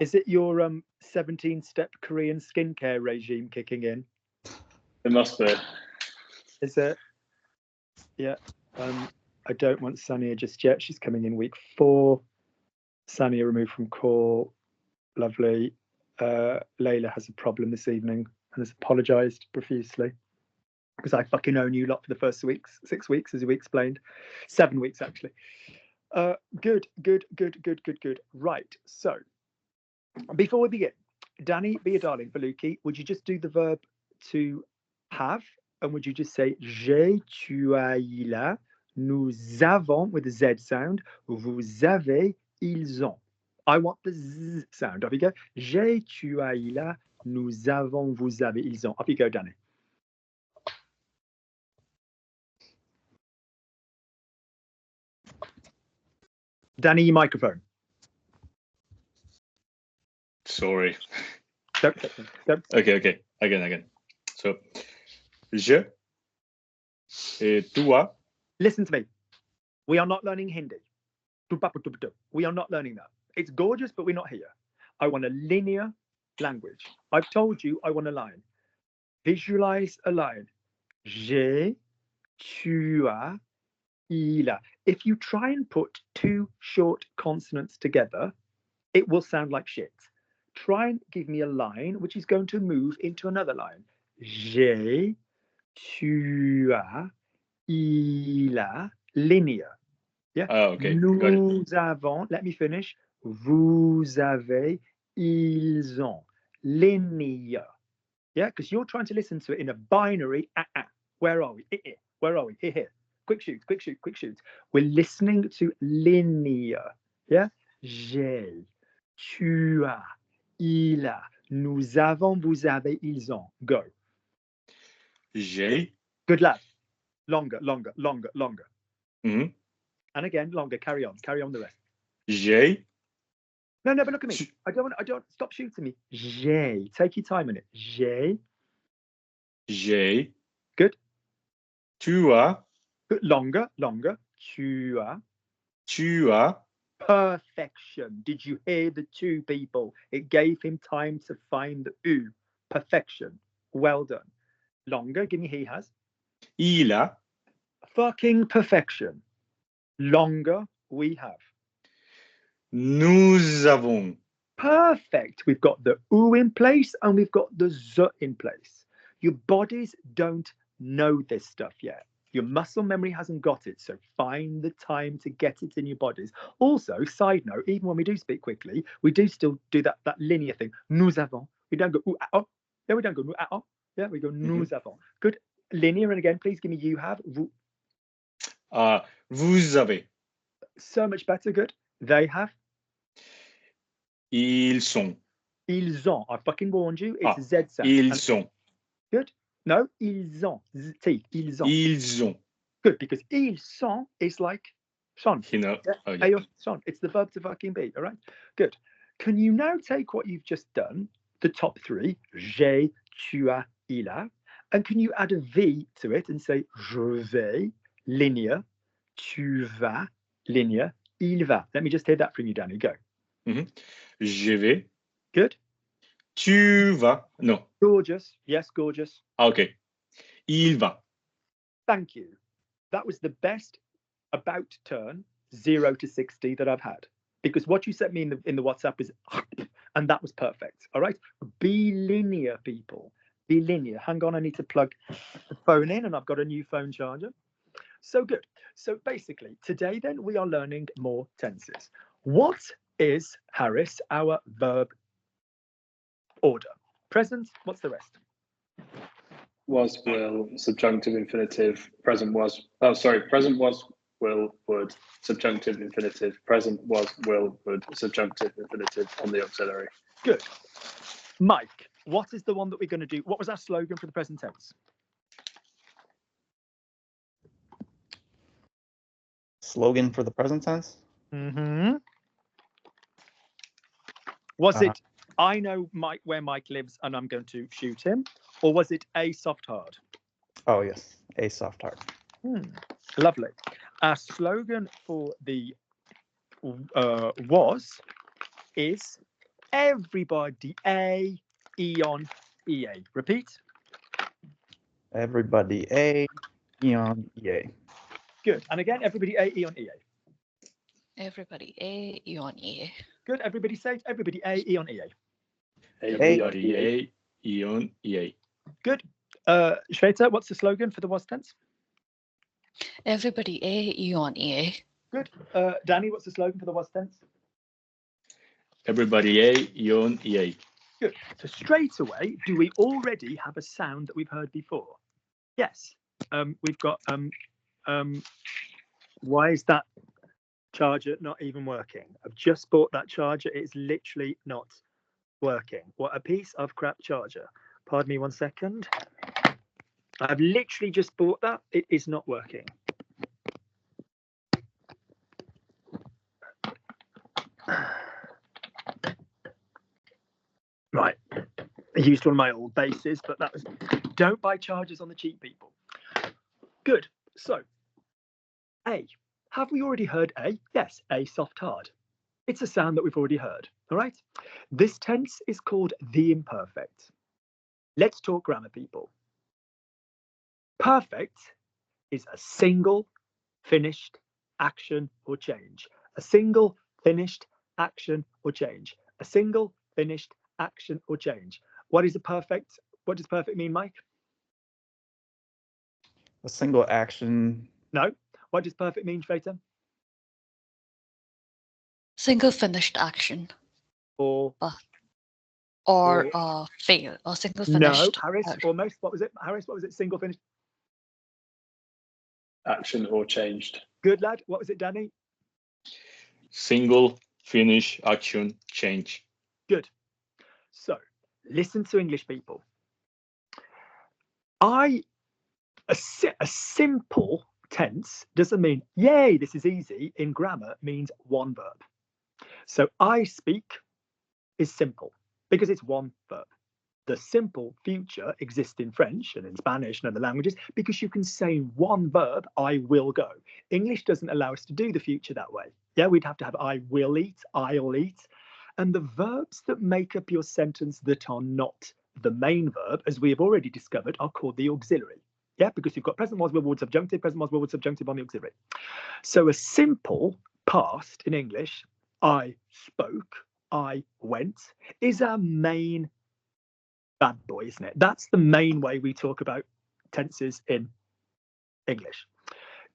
Is it your 17-step Korean skincare regime kicking in? It must be. Is it? Yeah. I don't want Sania just yet. She's coming in week 4. Sania removed from call. Lovely. Layla has a problem this evening and has apologised profusely because I fucking own you lot for the first 6 weeks, as we explained. 7 weeks, actually. Good. Right. So, before we begin, Danny, be a darling for Lukey. Would you just do the verb to have? And would you just say j'ai, tu as, il a, nous avons with the Z sound, vous avez, ils ont. I want the Z sound. Off you go. J'ai, tu as, il a, nous avons, vous avez, ils ont. Off you go, Danny. Danny, your microphone. Sorry. Don't. Okay. Again. So, je et toi. Listen to me. We are not learning Hindi. We are not learning that. It's gorgeous, but we're not here. I want a linear language. I've told you I want a line. Visualize a line. J'ai, tu as, il a. If you try and put 2 short consonants together, it will sound like shit. Try and give me a line which is going to move into another line. J'ai, tu as, il a, linear. Yeah. Oh, okay. Nous avons, let me finish. Vous avez, ils ont. Linear. Yeah, because you're trying to listen to it in a binary. Where are we? Where are we? Here. Quick shoot. We're listening to linear. Yeah. J'ai, tu as, il a, nous avons, vous avez, ils ont. Go. J'ai. Good lad. Longer. Mm-hmm. And again, longer. Carry on the rest. J'ai. No, but look at me. I don't stop shooting me. J'ai. Take your time in it. J'ai. Good. Tu as. Good. Longer. Tu as. Perfection. Did you hear the 2 people? It gave him time to find the U. Perfection. Well done. Longer. Give me he has. Il a. Fucking perfection. Longer. We have. Nous avons. Perfect. We've got the U in place and we've got the Z in place. Your bodies don't know this stuff yet. Your muscle memory hasn't got it, so find the time to get it in your bodies. Also, side note, even when we do speak quickly, we do still do that linear thing. Nous avons. We don't go oh. Yeah, we don't go nous avons. Yeah, we go nous avons. Good. Linear, and again, please give me you have. Vous. Vous avez. So much better. Good. They have. Ils sont. Ils ont. I fucking warned you. It's a Z sound. Ils sont. Good. No, ils ont. Teeth. Ils ont. Ils ont. Good, because ils sont is like son. You know. Yeah. Oh, yeah. Son. It's the verb to fucking be. All right. Good. Can you now take what you've just done, the top 3, j'ai, tu as, il a, and can you add a V to it and say je vais, linear, tu vas, linear, il va. Let me just hear that from you, Danny. Go. Mm-hmm. Je vais. Good. Tu vas. No. Gorgeous. Yes, gorgeous. Okay. Il va. Thank you. That was the best about turn 0 to 60 that I've had, because what you sent me in the WhatsApp is and that was perfect. All right, be linear, people. Be linear. Hang on, I need to plug the phone in, and I've got a new phone charger. So good. So basically, today then we are learning more tenses. What is, Harris, our verb order? Present. What's the rest? Was, will, subjunctive, infinitive, present was. Oh, sorry. Present was, will, would, subjunctive, infinitive, present was, will, would, subjunctive, infinitive on the auxiliary. Good. Mike, what is the one that we're going to do? What was our slogan for the present tense? Slogan for the present tense? Mm-hmm. Was it, I know Mike where Mike lives and I'm going to shoot him? Or was it a soft hard? Oh, yes. A soft hard. Lovely. Our slogan for the was is everybody A, Eon, EA. Repeat. Everybody A, Eon, EA. Good. And again, everybody A, Eon, EA. Everybody A, Eon, EA. Good. Everybody say it. Everybody A, Eon, EA. Everybody A, Eon, EA. Good. Shweta, what's the slogan for the was tense? Everybody A, Eon, EA. Good. Danny, what's the slogan for the was tense? Everybody A, Eon, EA. Good. So straight away, do we already have a sound that we've heard before? Yes. We've got why is that charger not even working? I've just bought that charger. It's literally not working. What a piece of crap charger. Pardon me 1 second. I've literally just bought that. It is not working. Right. I used one of my old bases, but that was, don't buy chargers on the cheap, people. Good. So, A. Have we already heard A? Yes, A soft hard. It's a sound that we've already heard. All right. This tense is called the imperfect. Let's talk grammar, people. Perfect is a single, finished action or change. A single, finished action or change. A single, finished action or change. What is a perfect? What does perfect mean, Mike? A single action. No. What does perfect mean, Shweta? Single finished action. Or Or fail. Or single finished. no, Harris, almost. What was it? Harris, what was it? Single finished. Action or changed. Good lad. What was it, Danny? Single, finish, action, change. Good. So listen to English, people. A simple tense doesn't mean, yay, this is easy. In grammar, means one verb. So I speak is simple because it's one verb. The simple future exists in French and in Spanish and other languages because you can say one verb, I will go. English doesn't allow us to do the future that way. Yeah, we'd have to have I will eat, I'll eat. And the verbs that make up your sentence that are not the main verb, as we have already discovered, are called the auxiliary. Yeah, because you've got present was, will, would, subjunctive, present was, will, would, subjunctive on the auxiliary. So a simple past in English, I spoke, I went, is our main bad boy, isn't it? That's the main way we talk about tenses in English.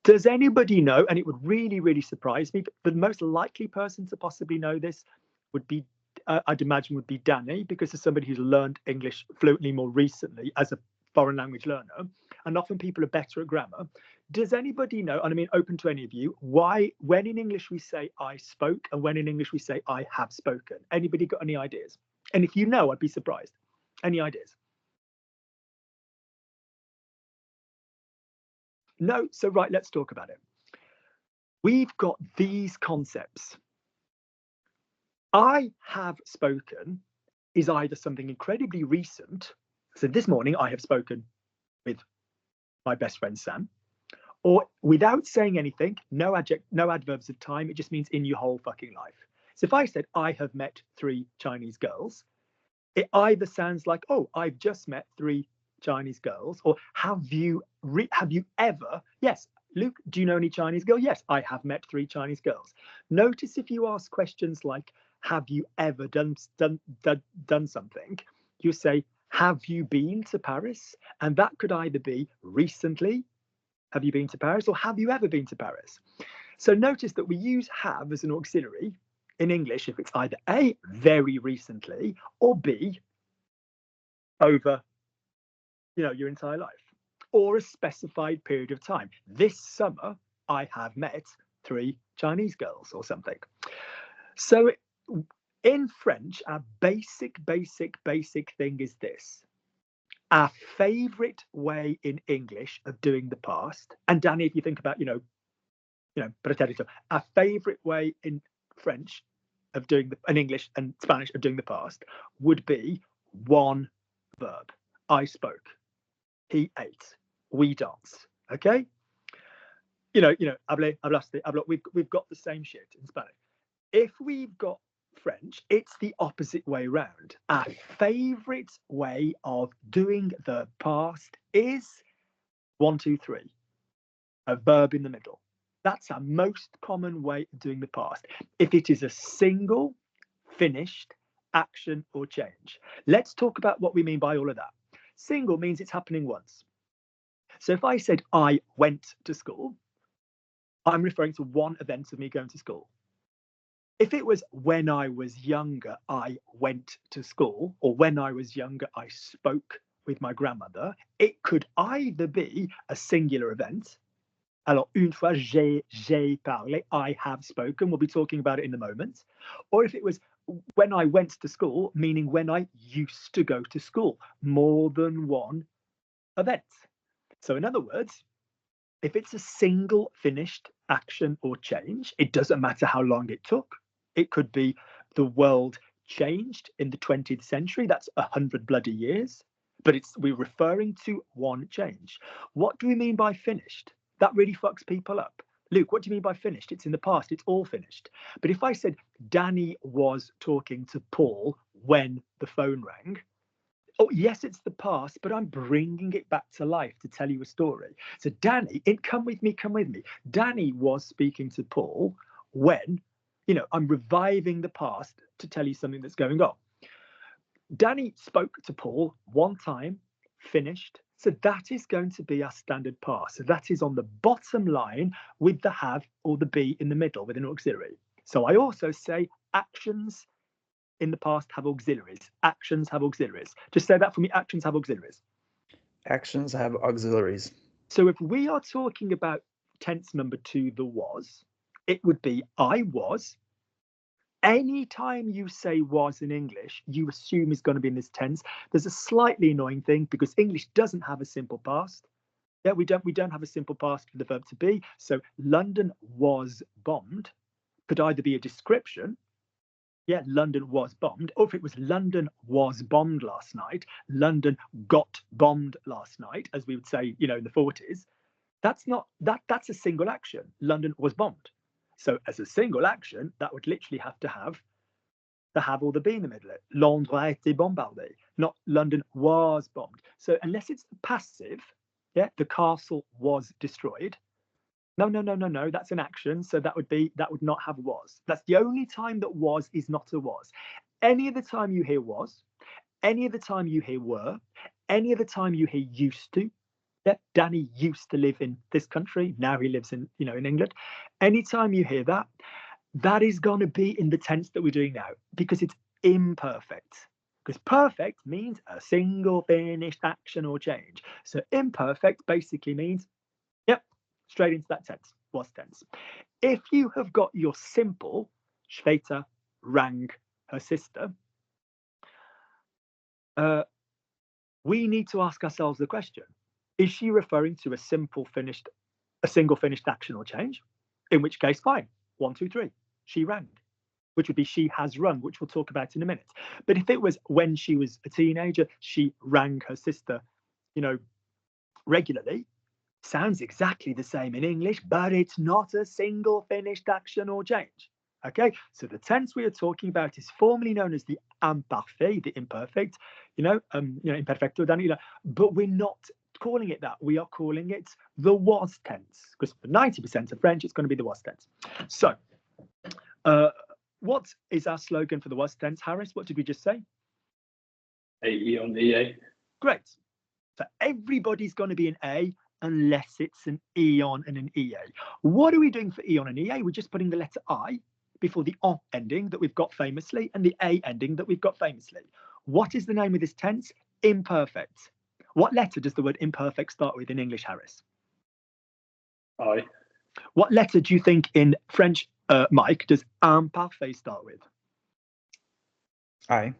Does anybody know, and it would really, really surprise me, but the most likely person to possibly know this would be, I'd imagine, would be Danny, because as somebody who's learned English fluently more recently as a foreign language learner, and often people are better at grammar. Does anybody know, and I mean open to any of you, why when in English we say I spoke and when in English we say I have spoken? Anybody got any ideas? And if you know, I'd be surprised. Any ideas? No? So right, let's talk about it. We've got these concepts. I have spoken is either something incredibly recent. So this morning I have spoken with my best friend Sam, or without saying anything, no adverbs of time, it just means in your whole fucking life. So if I said I have met 3 Chinese girls, it either sounds like, oh, I've just met 3 Chinese girls, or have you ever, yes, Luke, do you know any Chinese girl? Yes, I have met 3 Chinese girls. Notice if you ask questions like, have you ever done something, you say, have you been to Paris? And that could either be recently, have you been to Paris, or have you ever been to Paris? So notice that we use have as an auxiliary in English if it's either A, very recently, or B, over, your entire life, or a specified period of time. This summer, I have met 3 Chinese girls or something. So in French, our basic thing is this. Our favorite way in English of doing the past, and Danny, if you think about, our favorite way in French of doing in English and Spanish of doing the past would be one verb. I spoke, he ate, we danced. Okay, hablé, hablaste, habló. We've got the same shit in Spanish. If we've got French, it's the opposite way round. Our favorite way of doing the past is 1, 2, 3, a verb in the middle. That's our most common way of doing the past. If it is a single, finished action or change. Let's talk about what we mean by all of that. Single means it's happening once. So if I said I went to school, I'm referring to one event of me going to school. If it was when I was younger, I went to school, or when I was younger, I spoke with my grandmother, it could either be a singular event. Alors, une fois j'ai parlé, I have spoken. We'll be talking about it in a moment. Or if it was when I went to school, meaning when I used to go to school, more than one event. So in other words, if it's a single finished action or change, it doesn't matter how long it took. It could be the world changed in the 20th century. That's 100 bloody years. But we're referring to one change. What do we mean by finished? That really fucks people up. Luke, what do you mean by finished? It's in the past. It's all finished. But if I said Danny was talking to Paul when the phone rang, oh, yes, it's the past, but I'm bringing it back to life to tell you a story. So Danny, come with me. Danny was speaking to Paul when, I'm reviving the past to tell you something that's going on. Danny spoke to Paul one time, finished. So that is going to be our standard past. So that is on the bottom line with the have or the be in the middle with an auxiliary. So I also say actions in the past have auxiliaries. Actions have auxiliaries. Just say that for me. Actions have auxiliaries. Actions have auxiliaries. So if we are talking about tense number 2, the was, it would be I was. Anytime you say was in English, you assume is going to be in this tense. There's a slightly annoying thing because English doesn't have a simple past. Yeah, we don't have a simple past for the verb to be. So London was bombed could either be a description. Yeah, London was bombed. Or if it was London was bombed last night, London got bombed last night, as we would say, in the 40s. That's a single action. London was bombed. So as a single action, that would literally have to have the have or the be in the middle. Londres a été bombardé, not London was bombed. So unless it's passive, yeah, the castle was destroyed. No, that's an action. So that would not have was. That's the only time that was is not a was. Any other time you hear was, any other time you hear were, any other time you hear used to. Yeah, Danny used to live in this country. Now he lives in, in England. Anytime you hear that, that is going to be in the tense that we're doing now because it's imperfect. Because perfect means a single finished action or change. So imperfect basically means, yep, straight into that tense, was tense. If you have got your simple, Shweta rang her sister, we need to ask ourselves the question, is she referring to a single finished action or change? In which case, fine, 1, 2, 3, she rang, which would be she has rung, which we'll talk about in a minute. But if it was when she was a teenager, she rang her sister, regularly, sounds exactly the same in English, but it's not a single finished action or change. Okay, so the tense we are talking about is formerly known as the imparfait, the imperfect, imperfecto, Danilo, but we're not calling it that. We are calling it the was tense, because for 90% of French, it's going to be the was tense. So, what is our slogan for the was tense, Harris? What did we just say? A on EA. Great. So everybody's going to be an A unless it's an eon and an EA. What are we doing for eon and EA? We're just putting the letter I before the on ending that we've got famously and the A ending that we've got famously. What is the name of this tense? Imperfect. What letter does the word imperfect start with in English, Harris? I. What letter do you think in French, Mike, does imparfait start with? I.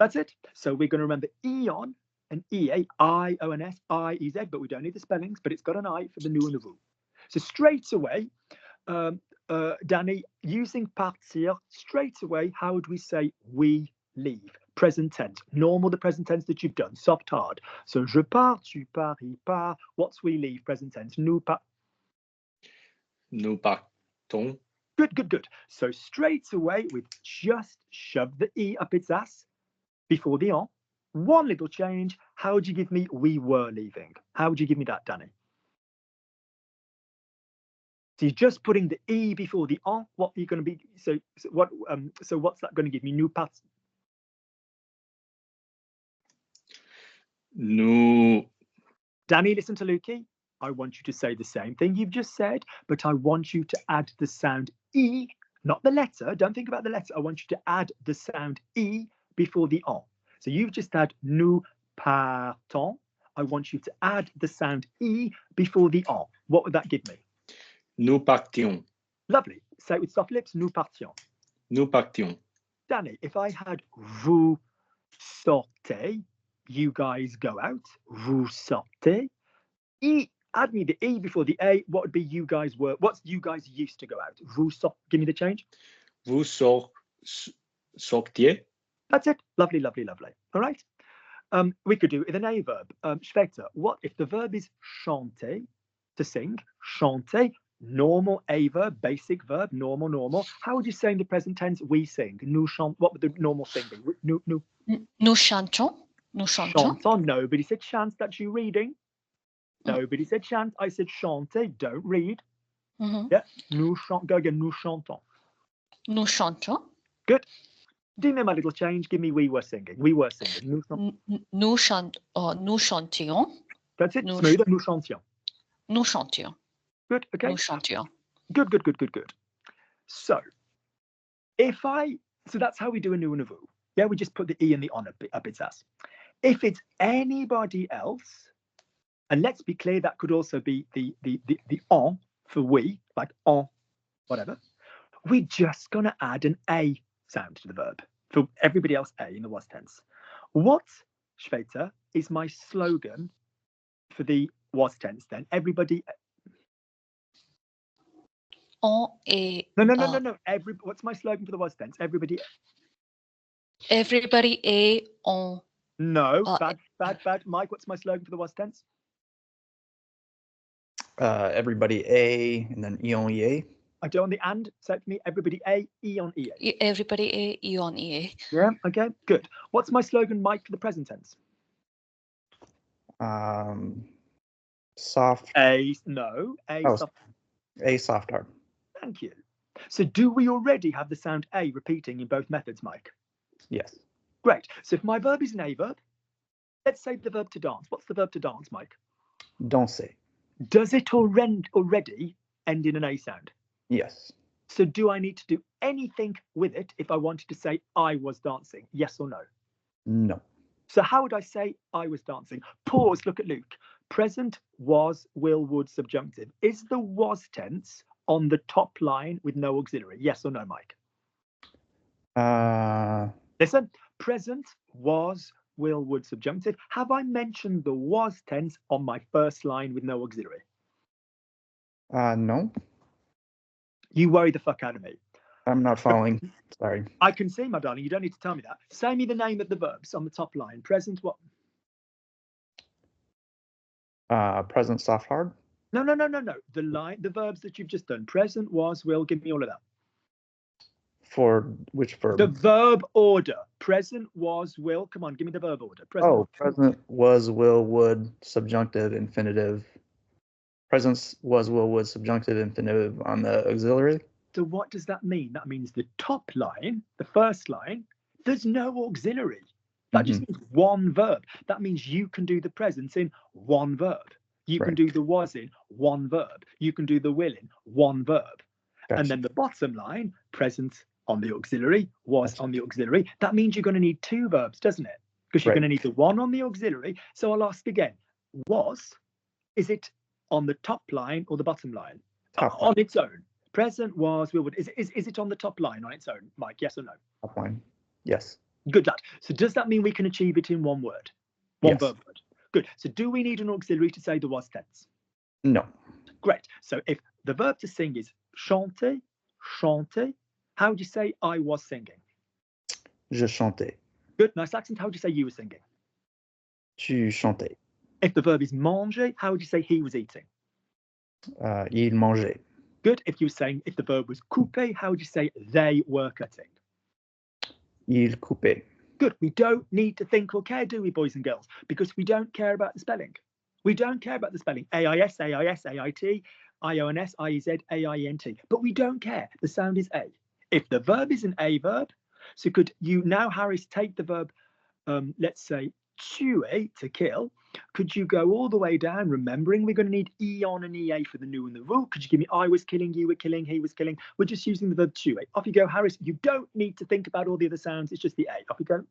That's it. So we're going to remember eon and EA, I-O-N-S, I-E-Z, but we don't need the spellings, but it's got an I for the new and the vous. So straight away, Danny, using partir, straight away, how would we say we leave? Present tense. Normal, the present tense that you've done. Soft hard. So je pars, tu pars, il part. What's we leave? Present tense. Nous partons. Good, good, good. So straight away, we've just shoved the E up its ass before the on. One little change. How would you give me we were leaving? How would you give me that, Danny? So you're just putting the E before the on. What are you going to be? So what's that going to give me? Nous part. Nous. Danny, listen to Lukey. I want you to say the same thing you've just said, but I want you to add the sound E, not the letter. Don't think about the letter. I want you to add the sound E before the on. So you've just had nous partons. I want you to add the sound E before the on. What would that give me? Nous partions. Lovely. Say it with soft lips. Nous partions. Nous partions. Danny, if I had vous sortez, you guys go out. Vous sortez. E, add me the E before the A. What would be you guys were? What's you guys used to go out? Vous sort. Give me the change. Vous sortiez. That's it. Lovely, lovely, lovely. All right. We could do it with an A verb. Schwechter, what if the verb is chanter, to sing? Chanter, normal A verb, basic verb, normal, normal. How would you say in the present tense we sing? Nous chantons. What would the normal thing be? Nous chantons. Nous chantons. Chanton. Nobody said chant. That's you reading. Nobody said chant. I said chanter. Don't read. Yeah. Nous chantons. Go again. Nous chantons. Nous chantons. Good. Do me my little change. Give me we were singing. We were singing. Nous chantions. That's it. Nous Smoother. Nous chantions. Nous chantions. Good. Okay. Nous chantions. Good. So, so that's how we do a nous and a vous. Yeah, we just put the E and the on up its ass. If it's anybody else, and let's be clear, that could also be the on for we, like on, whatever. We're just gonna add an A sound to the verb. For everybody else, A in the was tense. What, Schweiter, is my slogan for the was tense then? Everybody. On est. No. What's my slogan for the was tense? Everybody. Everybody est on. No, bad. Mike, what's my slogan for the was tense? Everybody A and then E-on-E-A. I do on the and. Say it for me. Everybody A, E on E. Everybody est E on E. Yeah. Okay. Good. What's my slogan, Mike, for the present tense? Soft. A. No. A. Oh, Soft. A soft hard. Thank you. So do we already have the sound A repeating in both methods, Mike? Yes. Great. So if my verb is an A verb, let's say the verb to dance. What's the verb to dance, Mike? Danser. Does it already end in an A sound? Yes. So do I need to do anything with it if I wanted to say I was dancing? Yes or no? No. So how would I say I was dancing? Pause, look at Luke. Present, was, will, would, subjunctive. Is the was tense on the top line with no auxiliary? Yes or no, Mike? Listen, present, was, will, would, subjunctive. Have I mentioned the was tense on my first line with no auxiliary? No. You worry the fuck out of me. I'm not following. Sorry. I can see, my darling. You don't need to tell me that. Say me the name of the verbs on the top line. Present, what? Present soft hard. No. The verbs that you've just done. Present, was, will. Give me all of that. For which verb? The verb order. Present, was, will. Come on, give me the verb order. Present. Present, was, will, would, subjunctive, infinitive. Present, was, will, would, subjunctive, infinitive on the auxiliary. So what does that mean? That means the top line, the first line, there's no auxiliary. That just means one verb. That means you can do the present in one verb. You can do the was in one verb. You can do the will in one verb. Gotcha. And then the bottom line, present on the auxiliary, was on the auxiliary. That means you're going to need two verbs, doesn't it? Because you're going to need the one on the auxiliary. So I'll ask again, was, is it on the top line or the bottom line? On its own. Present, was, will, would. Is it on the top line on its own, Mike? Yes or no? Top line. Yes. Good lad. So does that mean we can achieve it in one word? One verb word. Good. So do we need an auxiliary to say the was tense? No. Great. So if the verb to sing is chanter, how would you say I was singing? Je chantais. Good. Nice accent. How would you say you were singing? Tu chantais. If the verb is manger, how would you say he was eating? Il mangeait. Good. If the verb was couper, how would you say they were cutting? Il coupait. Good. We don't need to think or care, do we, boys and girls? Because we don't care about the spelling. We don't care about the spelling. AIS, AIS, AIT, IONS, IEZ, AIENT. But we don't care. The sound is A. If the verb is an A verb, so could you now, Harris, take the verb, let's say, tuer, to kill. Could you go all the way down, remembering we're going to need eon and ea for the nu and the ru? Could you give me I was killing, you were killing, he was killing? We're just using the verb tuer. Off you go, Harris. You don't need to think about all the other sounds. It's just the A. Off you go.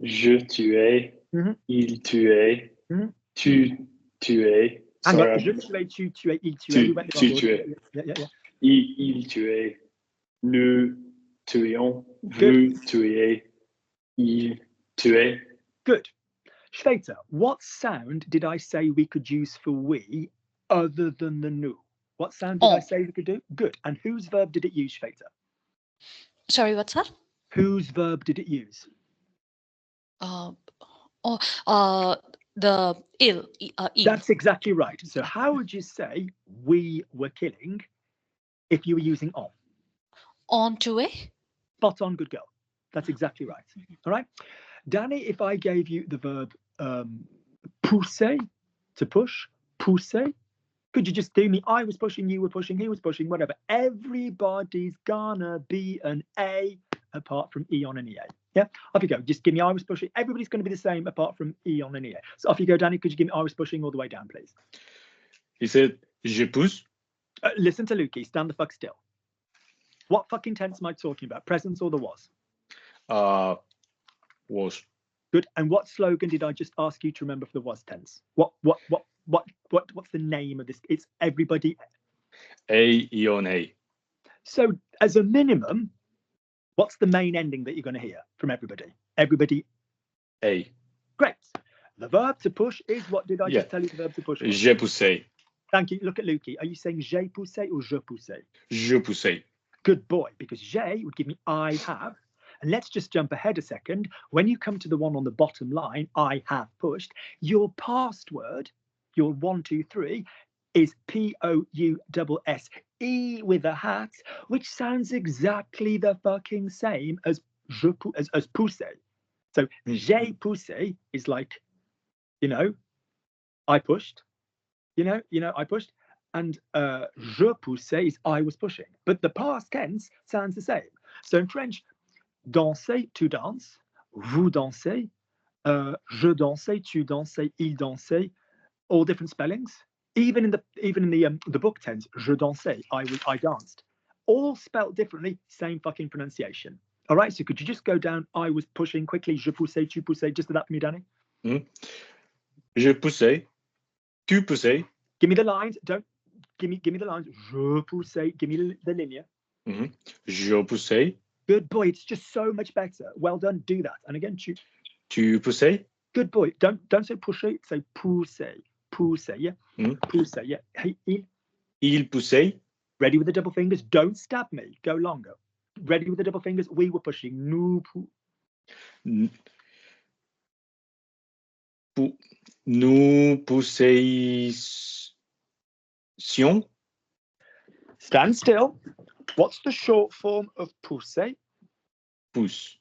Je tuais, Mhm. il tuait, Mhm. tu tuais. Hang Sorry, on. Je tuais, tu tuais, il tuait. Tu- We went the tu wrong order. tuais. Yeah. il tuait, nous tuions, Good. vous tuiez, il tuait. Good. Shveta, what sound did I say we could use for we other than the nu? What sound did I On. say we could do? Good. And whose verb did it use, Shveta? Sorry, what's that? Whose verb did it use? The il. Il. That's exactly right. So how would you say we were killing if you were using on? On tuer. Spot on, good girl. That's exactly right. All right. Danny, if I gave you the verb pousser, to push, pousser, could you just do me? I was pushing, you were pushing, he was pushing, whatever. Everybody's gonna be an A apart from eon and ea. Yeah, off you go. Just give me I was pushing. Everybody's going to be the same apart from eon and ea. So off you go, Danny. Could you give me I was pushing all the way down, please? He said, je pousse. Listen to Lukey. Stand the fuck still. What fucking tense am I talking about? Presence or the was? Was. Good. And what slogan did I just ask you to remember for the was tense? What's the name of this? It's everybody. A, eon, A. So as a minimum, what's the main ending that you're going to hear from everybody? Everybody. A. Great. The verb to push is, what did I Yeah. just tell you the verb to push was? J'ai poussé. Thank you. Look at Lukey. Are you saying j'ai poussé or je poussé? Je poussé. Good boy, because j'ai would give me I have. And let's just jump ahead a second. When you come to the one on the bottom line, I have pushed, your past word, your 1, 2, 3, is P-O-U-S-S-E with a hat, which sounds exactly the fucking same as je as pousser. So j'ai poussé is like, I pushed, I pushed. And je poussais is I was pushing. But the past tense sounds the same. So in French, danser, to dance, vous dansez, je dansais, tu dansais, il dansait, all different spellings. Even in the book tense, je dansais, I danced, all spelt differently, same fucking pronunciation. All right, so could you just go down? I was pushing quickly. Je poussais, tu poussais. Just do that for me, Danny. Je poussais. Tu poussais. Give me the lines. Don't give me the lines. Je poussais. Give me the linear. Je poussais. Good boy. It's just so much better. Well done. Do that. And again, tu. Tu poussais. Good boy. Don't say pousser. Say pousser. Pousser. Yeah. Pousser. Yeah. Hey, Il poussait. Ready with the double fingers. Don't stab me. Go longer. Ready with the double fingers. We were pushing. Nous poussions. Stand still. What's the short form of pousser? Pousse.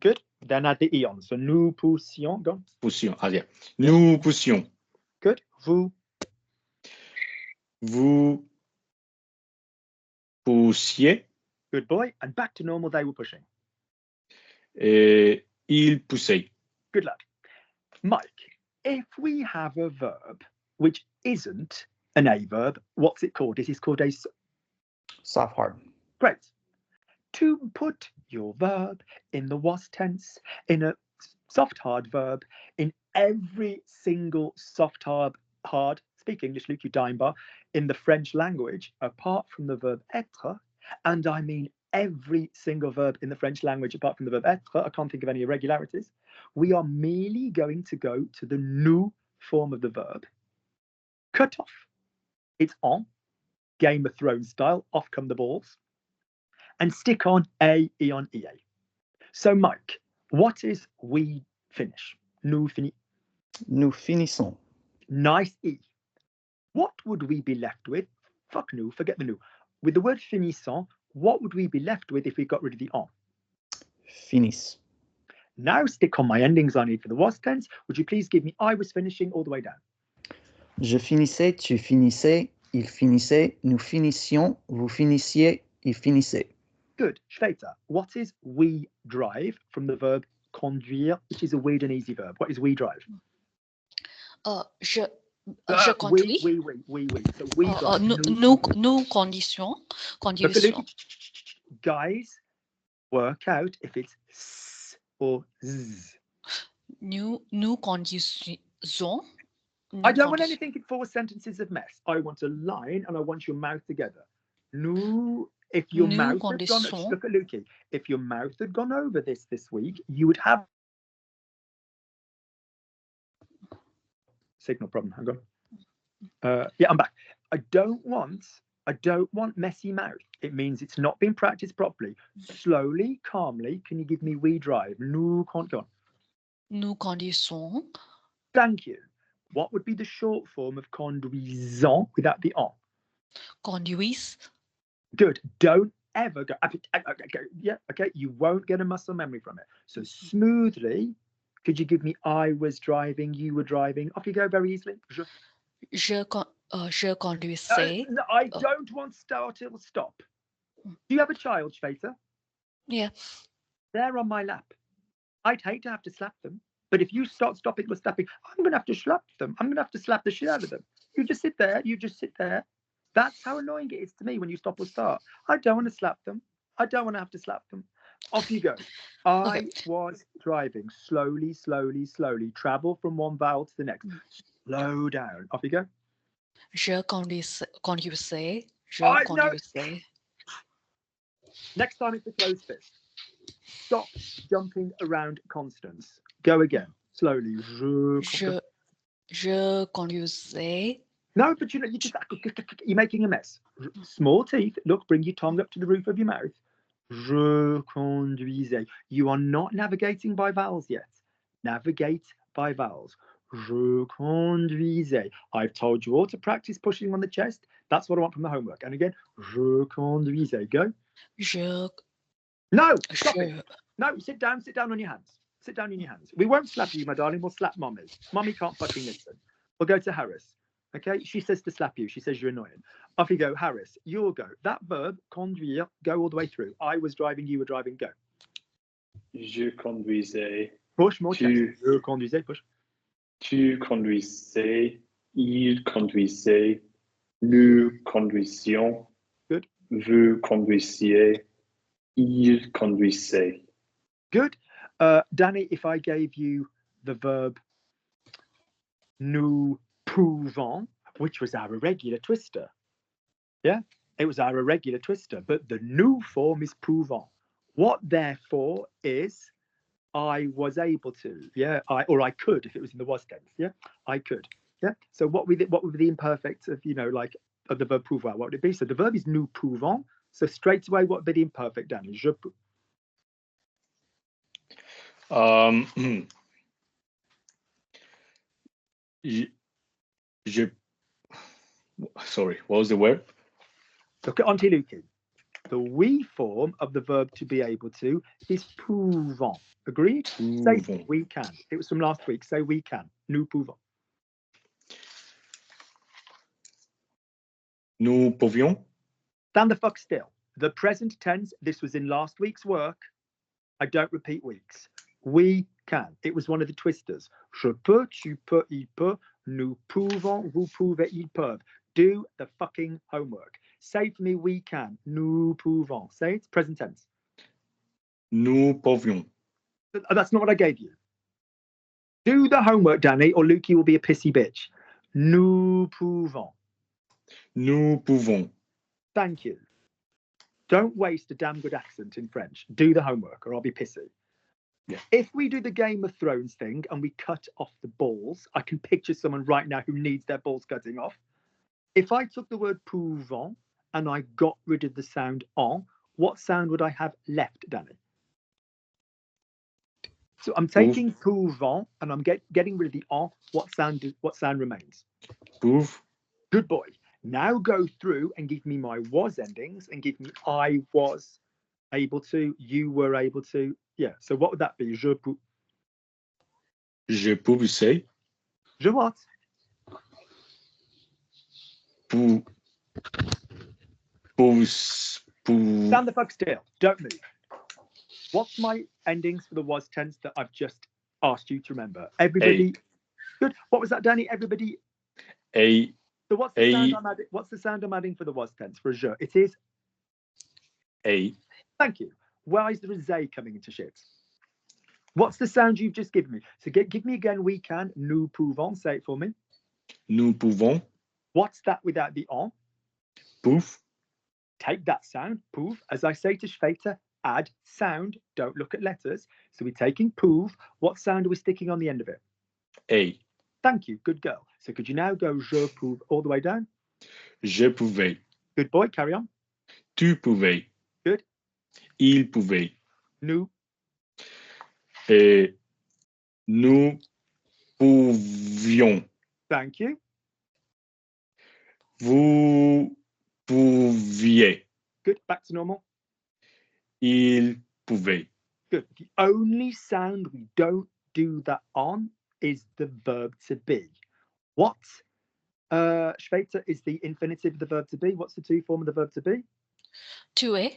Good. Then add the eon. So nous poussions. Go. Poussions. Ah, yeah. Nous poussions. Good. Vous. Vous poussiez. Good boy. And back to normal. They were pushing. Et il poussait. Good luck. Mike, if we have a verb which isn't an A verb, what's it called? It is called a Soft hard. Great. To put your verb in the was tense, in a soft hard verb, in every single soft hard, speak English, Luke, you dime bar, in the French language, apart from the verb être, and I mean every single verb in the French language apart from the verb être, I can't think of any irregularities, we are merely going to go to the nous form of the verb, cut off, it's on, Game of Thrones style, off come the balls, and stick on A, eon, ea. So Mike, what is we finish? Nous finis. Nous finissons. Nice E. What would we be left with fuck nous, forget the nous. With the word finissant, what would we be left with if we got rid of the en? Finis. Now stick on my endings I need for the was tense. Would you please give me I was finishing all the way down? Je finissais, tu finissais, il finissait, nous finissions, vous finissiez, il finissait. Good. Shveta, what is we drive from the verb conduire, which is a weird and easy verb? What is we drive? Je We. conduis. So we drive. Nous conduisons. Look at Lucy. Guys, work out if it's s or z. Nous conduisons. I don't want anything in 4 sentences of mess. I want a line and I want your mouth together. Nous, if your Nous mouth had gone, conduisons. look at Lukey. If your mouth had gone over this week, you would have signal problem. Hang on. Yeah, I'm back. I don't want messy mouth. It means it's not been practiced properly. Slowly, calmly, can you give me we drive? Nous conduisons. Nous conduisons. Thank you. What would be the short form of conduisons without the en? Conduisent. Good. Don't ever go. Yeah, okay. You won't get a muscle memory from it. So smoothly, could you give me I was driving, you were driving? Off you go very easily. Je conduisais. No, I don't want start till stop. Do you have a child, Shveta? Yeah. They're on my lap. I'd hate to have to slap them. But if you start stopping or slapping, I'm going to have to slap them. I'm going to have to slap the shit out of them. You just sit there. You just sit there. That's how annoying it is to me when you stop or start. I don't want to slap them. I don't want to have to slap them. Off you go. I was driving slowly, slowly, slowly. Travel from one vowel to the next. Slow down. Off you go. Je conduisais. No. Conduisais. Next time it's a closed fist. Stop jumping around constants. Go again. Slowly. Je conduisais. No, but you're making a mess. Small teeth. Look, bring your tongue up to the roof of your mouth. Je conduisais. You are not navigating by vowels yet. Navigate by vowels. Je conduisais. I've told you all to practice pushing on the chest. That's what I want from the homework. And again, je conduisais. Go. No, stop it. No, sit down on your hands. Sit down on your hands. We won't slap you, my darling. We'll slap mommy. Mommy can't fucking listen. We'll go to Harris. Okay, she says to slap you. She says you're annoying. Off you go, Harris. You'll go. That verb, conduire, go all the way through. I was driving, you were driving, go. Je conduisais. Push more chest. Je conduisais, push. Tu conduisais. Il conduisait. Nous conduisions. Good. Vous conduisiez. Il conduisait. Good. Danny, if I gave you the verb nous pouvons, which was our irregular twister. Yeah, it was our irregular twister, but the nous form is pouvons. What therefore is I was able to, yeah, I could if it was in the was tense, yeah, I could, yeah. So what would be the imperfect of, of the verb pouvoir? What would it be? So the verb is nous pouvons. So straight away, what would be the imperfect, Danny? Je peux. Sorry, what was the word? Look at Auntie Lukey. The we form of the verb to be able to is pouvons. Agreed? Say we can. It was from last week. Say we can. Nous pouvons. Nous pouvions. Stand the fuck still. The present tense, this was in last week's work. I don't repeat weeks. We can. It was one of the twisters. Je peux, tu peux, il peut. Nous pouvons, vous pouvez, ils peuvent. Do the fucking homework. Say for me, we can. Nous pouvons. Say it, present tense. Nous pouvions. That's not what I gave you. Do the homework, Danny, or Lukey will be a pissy bitch. Nous pouvons. Nous pouvons. Thank you. Don't waste a damn good accent in French. Do the homework or I'll be pissy. Yeah. If we do the Game of Thrones thing and we cut off the balls, I can picture someone right now who needs their balls cutting off. If I took the word pouvons and I got rid of the sound en, what sound would I have left, Danny? So I'm taking pouvons and I'm getting rid of the en. What sound remains? Pouv. Good boy. Now go through and give me my was endings and give me I was able to, you were able to. Yeah. So what would that be? Je pouvais. Je what? Pou. Stand the fuck still. Don't move. What's my endings for the was tense that I've just asked you to remember? Everybody. Good. What was that, Danny? Everybody. A. So what's the sound I'm adding? What's the sound I'm adding for the was tense for je? It is A. Thank you. Why is there a zay coming into shit? What's the sound you've just given me? So give me again. We can. Nous pouvons. Say it for me. Nous pouvons. What's that without the on? Pouf. Take that sound. Pouv. As I say to Shveta, add sound. Don't look at letters. So we're taking pouv. What sound are we sticking on the end of it? A. Thank you. Good girl. So could you now go je pouv all the way down? Je pouvais. Good boy. Carry on. Tu pouvais. Good. Il pouvait. Nous. Et nous pouvions. Thank you. Vous pouviez. Good. Back to normal. Il pouvait. Good. The only sound we don't do that on is the verb to be. What, Shveta, is the infinitive of the verb to be? What's the two form of the verb to be? Tuer.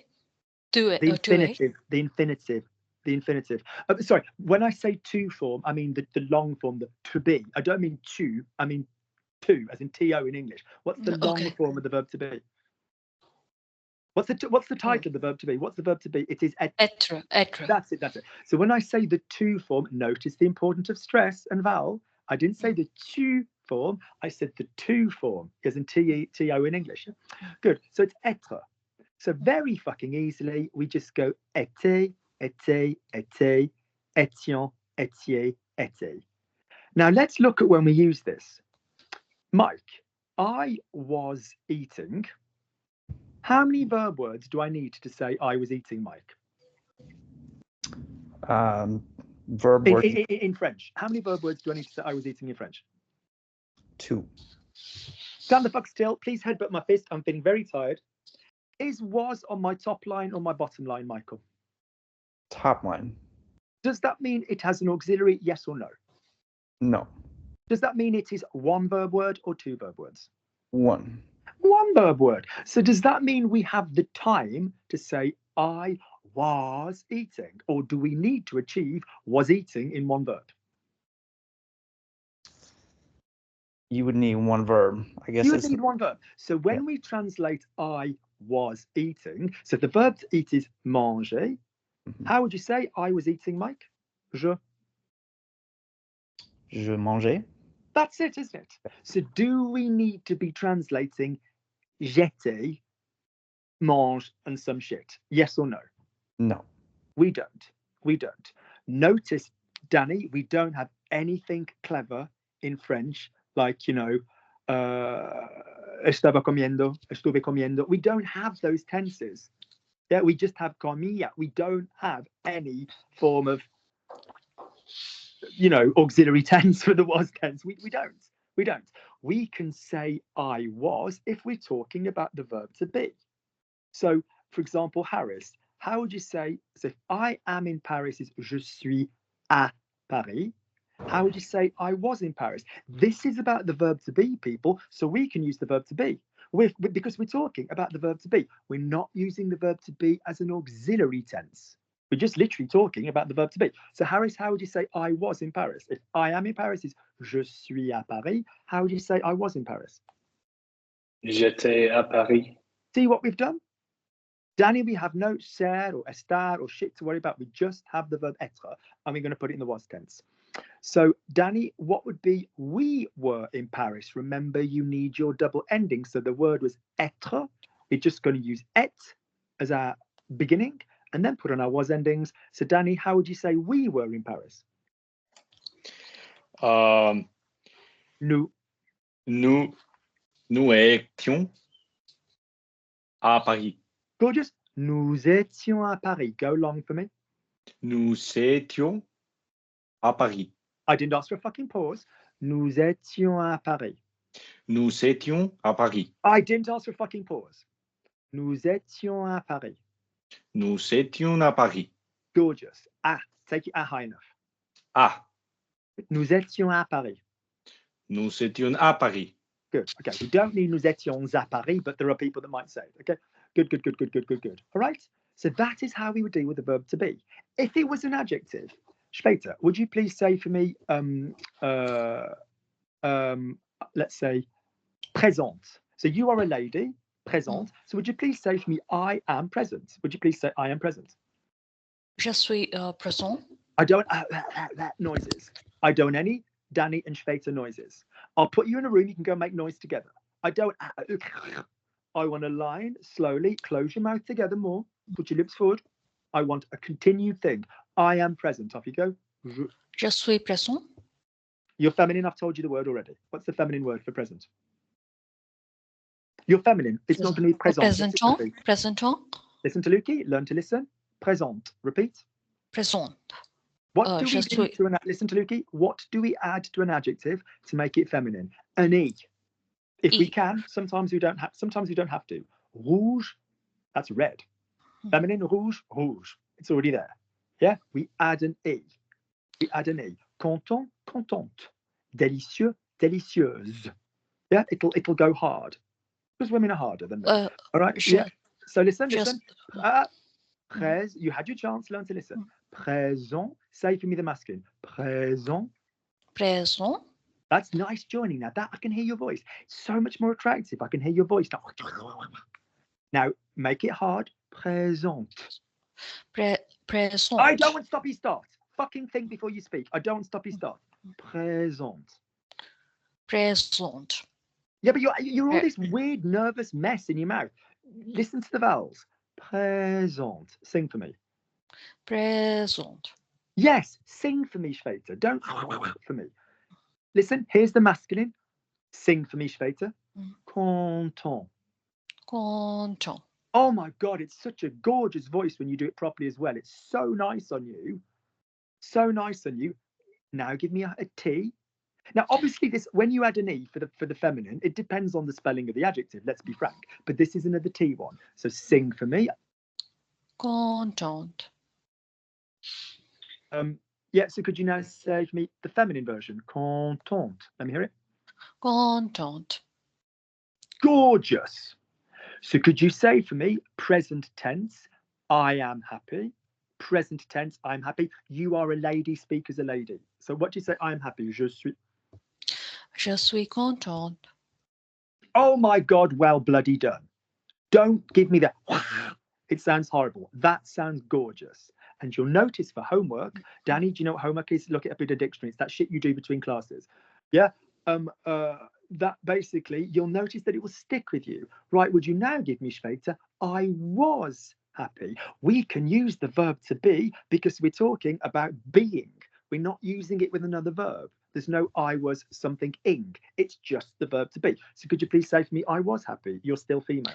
Tuer. The Tuer. infinitive. The infinitive. The infinitive. Sorry, when I say to form, I mean the long form, the to be. I don't mean to. I mean to, as in to in English. What's the long Okay. form of the verb to be? What's the title of the verb to be? What's the verb to be? It is Être. Être. That's it. That's it. So when I say the to form, notice the importance of stress and vowel. I didn't say the to form. I said the to form, as in to in English. Good. So it's être. So very fucking easily, we just go était, était, était, étions, étiez, étiez. Now let's look at when we use this. Mike, I was eating. How many verb words do I need to say I was eating, Mike? Verb word In French. How many verb words do I need to say I was eating in French? 2. Stand the fuck still. Please headbutt my fist. I'm feeling very tired. Is was on my top line or my bottom line, Michael? Top line. Does that mean it has an auxiliary, yes or no? No. Does that mean it is one verb word or two verb words? 1. One verb word. So does that mean we have the time to say I was eating? Or do we need to achieve was eating in one verb? You would need one verb. I guess You would it's need one verb. So when we translate I was eating, so the verb to eat is manger. How would you say I was eating, Mike? Je mangeais. That's it, isn't it? So do we need to be translating j'étais, mange, and some shit? Yes or no? No. We don't. We don't. Notice, Danny, we don't have anything clever in French, like, you know, estaba comiendo, estuve comiendo. We don't have those tenses. Yeah, we just have comía. We don't have any form of, you know, auxiliary tense for the was tense. We don't. We don't. We can say I was if we're talking about the verb to be. So, for example, Harris, how would you say, so if I am in Paris is je suis à Paris, how would you say I was in Paris? This is about the verb to be, people, so we can use the verb to be. Because we're talking about the verb to be. We're not using the verb to be as an auxiliary tense. We're just literally talking about the verb to be. So Harris, how would you say I was in Paris? If I am in Paris is je suis à Paris, how would you say I was in Paris? J'étais à Paris. See what we've done? Danny, we have no ser or estar or shit to worry about. We just have the verb être, and we're going to put it in the was tense. So, Danny, what would be we were in Paris? Remember, you need your double ending. So the word was être. We're just going to use et as our beginning and then put on our was endings. So, Danny, how would you say we were in Paris? Nous étions à Paris. Gorgeous. Nous étions à Paris. Go long for me. Nous étions à Paris. I didn't ask for a fucking pause. Nous étions à Paris. Nous étions à Paris. I didn't ask for a fucking pause. Nous étions à Paris. Nous étions à Paris. Gorgeous. Ah, take it high enough. Ah, Nous étions à Paris. nous étions à Paris. Good. Okay. We don't need nous étions à Paris, but there are people that might say it. Okay. Good, good, good, good, good, good, good. All right. So that is how we would deal with the verb to be. If it was an adjective, Später, would you please say for me, let's say, présente. So you are a lady, présente. So would you please say for me, I am present? Would you please say, I am present? Je suis présent. I don't noises. I don't any Danny and Später noises. I'll put you in a room. You can go make noise together. I don't. I want a line slowly. Close your mouth together more. Put your lips forward. I want a continued thing. I am present. Off you go. Je suis présent. You're feminine. I've told you the word already. What's the feminine word for present? You're feminine. It's not going to be présent. Présentant. Présentant. Listen to Luki. Learn to listen. Présente. Repeat. Présent. What do je we suis- do to an, listen to Luki. What do we add to an adjective to make it feminine? An e. If we E. can, sometimes we don't have. Sometimes we don't have to. Rouge, that's red. Feminine, rouge, rouge. It's already there. Yeah, we add an e. We add an e. Content, contente. Délicieux, délicieuse. Yeah, it'll go hard because women are harder than men. All right. je- Yeah. So listen. just- Prés. You had your chance. Learn to listen. Présent. Say for me the masculine. Présent. Présent. That's nice joining. Now that I can hear your voice. It's so much more attractive. I can hear your voice now. Now make it hard. Présente. Présent. I don't want stoppy start. Fucking think before you speak. I don't want stoppy start. Présente. Présent. Yeah, but you're all this weird nervous mess in your mouth. Listen to the vowels. Présente. Sing for me. Présent. Yes, sing for me, Später. Don't for me. Listen, here's the masculine. Sing for me, Später. Content. Content. Oh my God, it's such a gorgeous voice when you do it properly as well. It's so nice on you. So nice on you. Now give me a T. Now, obviously, this when you add an E for the feminine, it depends on the spelling of the adjective, let's be frank. But this is another T one. So sing for me. Content. Yeah, so could you now say for me the feminine version? Contente. Let me hear it. Content. Gorgeous. So could you say for me present tense, I am happy. Present tense, I'm happy. You are a lady, speak as a lady. So what do you say? I am happy. Je suis. Je suis content. Oh my God, well bloody done. Don't give me that. It sounds horrible. That sounds gorgeous. And you'll notice for homework, Danny, do you know what homework is? Look it up in a dictionary. It's that shit you do between classes. Yeah. That basically, you'll notice that it will stick with you. Right, would you now give me, Später? I was happy. We can use the verb to be because we're talking about being. We're not using it with another verb. There's no I was something ing. It's just the verb to be. So could you please say for me, I was happy? You're still female.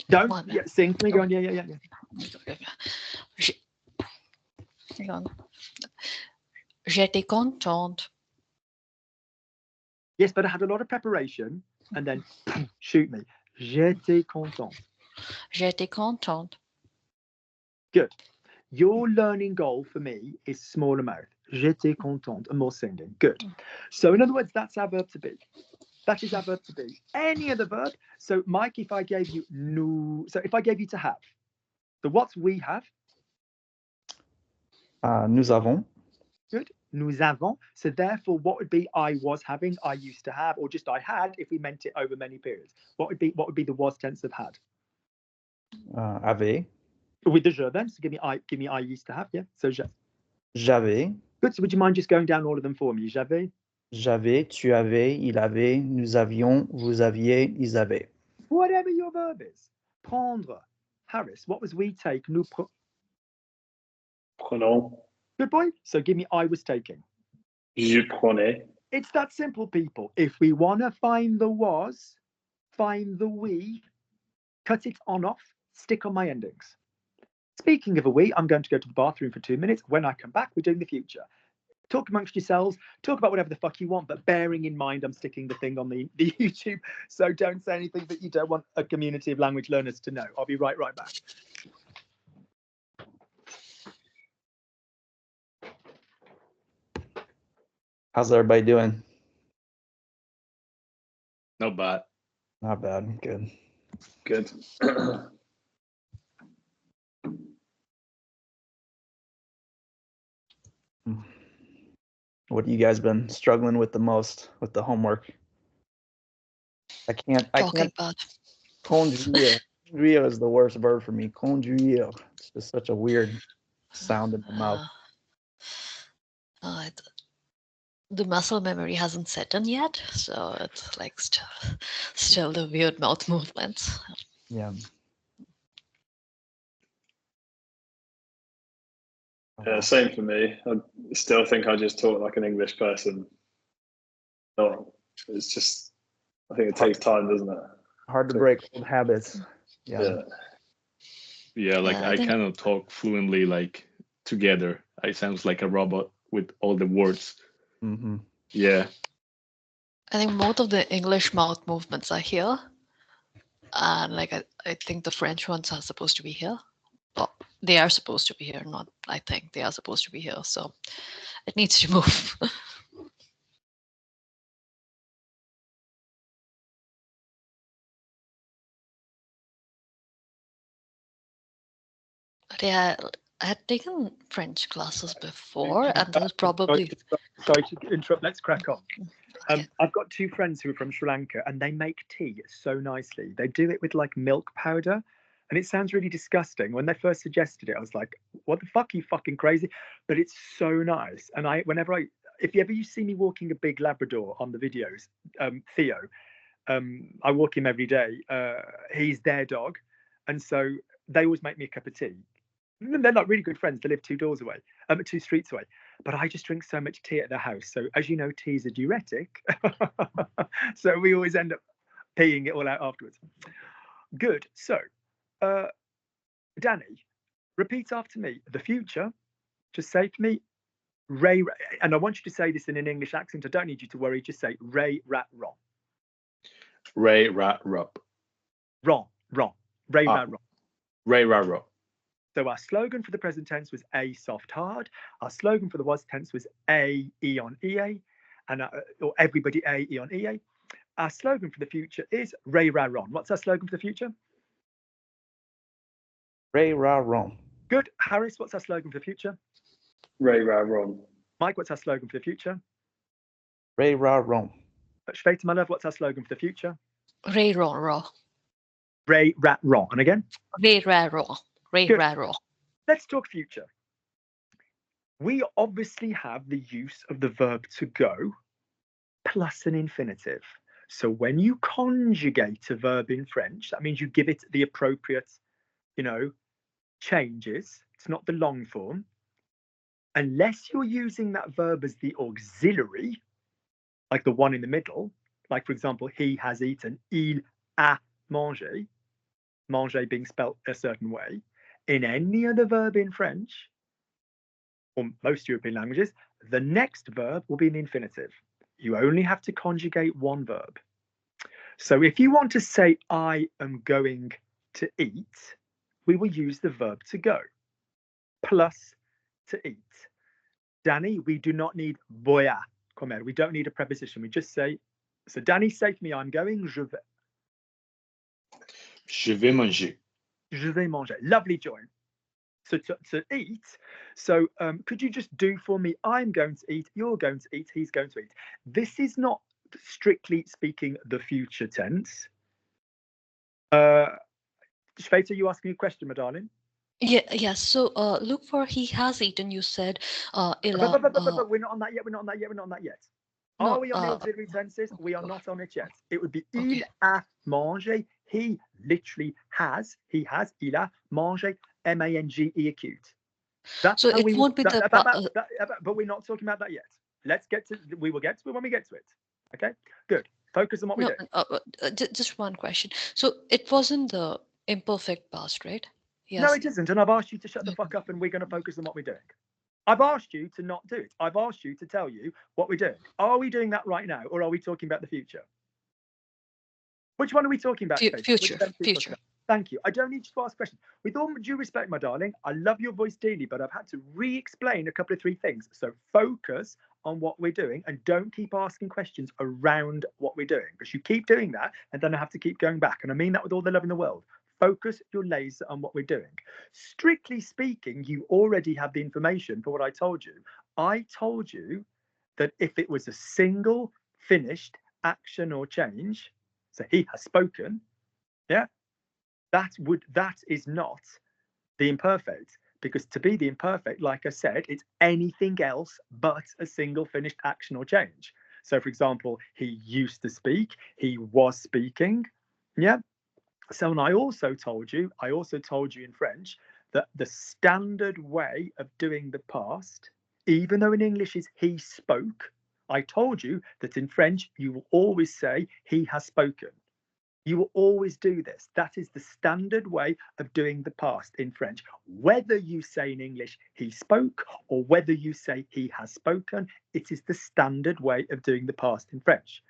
Don't sing for me. Go on. Yeah. J'étais contente. Yes, but I had a lot of preparation and then shoot me. J'étais content. J'étais contente. Good. Your learning goal for me is smaller mouth. J'étais contente and more singing. Good. So in other words, that's our verb to be. That is our verb to be. Any other verb. So Mike, if I gave you nous, so if I gave you to have, the what's we have? Nous avons. Good. Nous avons. So therefore, what would be I was having, I used to have, or just I had if we meant it over many periods? What would be the was tense of had? Avait. With the je then. So give me I used to have, yeah. So je. J'avais. Good. So would you mind just going down all of them for me? J'avais. J'avais, tu avais, il avait, nous avions, vous aviez, ils avaient. Whatever your verb is. Prendre. Harris, what was we take? Nous Prenons. Good boy. So give me I was taking. Je prenais. It's that simple, people. If we want to find the was, find the we, cut it on off, stick on my endings. Speaking of a we, I'm going to go to the bathroom for 2 minutes. When I come back, we're doing the future. talk amongst yourselves, talk about whatever the fuck you want, but bearing in mind I'm sticking the thing on the YouTube, so don't say anything that you don't want a community of language learners to know. I'll be right back. How's everybody doing? Not bad. Not bad. Good. Good. What have you guys been struggling with the most with the homework? I can't. About. Conduire. Conduire is the worst verb for me. Conduire. It's just such a weird sound in my mouth. The muscle memory hasn't set in yet, so it's like still the weird mouth movements. Yeah. Yeah, same for me. I still think I just talk like an English person. No, it's just, I think it takes time, doesn't it? Hard to break old habits. Yeah. Yeah, like Yeah, I I think- cannot talk fluently like together. I sounds like a robot with all the words. Mm-hmm. Yeah. I think most of the English mouth movements are here, and like I think the French ones are supposed to be here. Well, they are supposed to be here, not I think they are supposed to be here. So it needs to move. But yeah, I had taken French classes before, and there was probably Sorry to interrupt. Let's crack on. okay. I've got two friends who are from Sri Lanka, and they make tea so nicely. They do it with like milk powder, and it sounds really disgusting. When they first suggested it, I was like, "What the fuck? Are you fucking crazy?" But it's so nice. And if you see me walking a big Labrador on the videos, Theo, I walk him every day. He's their dog, and so they always make me a cup of tea. They're not really good friends. They live 2 streets away. But I just drink so much tea at the house. So as you know, tea is a diuretic. So we always end up peeing it all out afterwards. Good. So, Danny, repeat after me. The future. Just say to me, Ray, and I want you to say this in an English accent. I don't need you to worry. Just say Ray, rat, ron. Ray, rat, rup. Ron. Ray, rat, ron. Ray, rat, rup. So our slogan for the present tense was A, soft, hard. Our slogan for the was tense was A, eon, ea, and or everybody A, eon, ea. Our slogan for the future is Ray, ra, ron. What's our slogan for the future? Ray, ra, ron. Good. Harris, what's our slogan for the future? Ray, ra, ron. Mike, what's our slogan for the future? Ray, ra, ron. Shweta, my love, what's our slogan for the future? Ray ron ro. Ray, rat, ron. And again? Ray ra ro. Ray Good. ra ro. Let's talk future. We obviously have the use of the verb to go plus an infinitive. So when you conjugate a verb in French, that means you give it the appropriate, changes. It's not the long form. Unless you're using that verb as the auxiliary, like the one in the middle, like for example, he has eaten, il a mangé, manger being spelt a certain way. In any other verb in French, or most European languages, the next verb will be an infinitive. You only have to conjugate one verb. So if you want to say, I am going to eat, we will use the verb to go, plus to eat. Danny, we do not need voya comer. We don't need a preposition. We just say, so Danny, say to me, I'm going, je vais. Je vais manger. Je vais manger. Lovely, Joy. So to eat. So could you just do for me, I'm going to eat, you're going to eat, he's going to eat. This is not, strictly speaking, the future tense. Shweta, you asking a question, my darling? Yeah. So look for he has eaten. You said But we're not on that yet. We're not on that yet. No, Are we on the auxiliary tenses? We are not on it yet. It would be il a mangé. He literally has. He has. Il a mangé. M-A-N-G-E acute. That's So how it we won't be the but we're not talking about that yet. We will get to it when we get to it. Okay, good. Focus on what we do. Just one question. So it wasn't the imperfect past, right? Yes. No, it isn't. And I've asked you to shut the fuck up, and we're going to focus on what we're doing. I've asked you to not do it. I've asked you to tell you what we're doing. Are we doing that right now, or are we talking about the future? Which one are we talking about? Kate? Which Future. tense are we talking Future. about? Thank you. I don't need you to ask questions. With all due respect, my darling, I love your voice dearly, but I've had to re-explain a couple of 3 things. So focus on what we're doing and don't keep asking questions around what we're doing, because you keep doing that and then I have to keep going back. And I mean that with all the love in the world. Focus your laser on what we're doing. Strictly speaking, you already have the information for what I told you. I told you that if it was a single finished action or change, so he has spoken, yeah, that is not the imperfect, because to be the imperfect, like I said, it's anything else but a single finished action or change. So for example, he used to speak, he was speaking, yeah. So, and I also told you in French that the standard way of doing the past, even though in English is he spoke, I told you that in French you will always say he has spoken. You will always do this. That is the standard way of doing the past in French. Whether you say in English he spoke or whether you say he has spoken, it is the standard way of doing the past in French.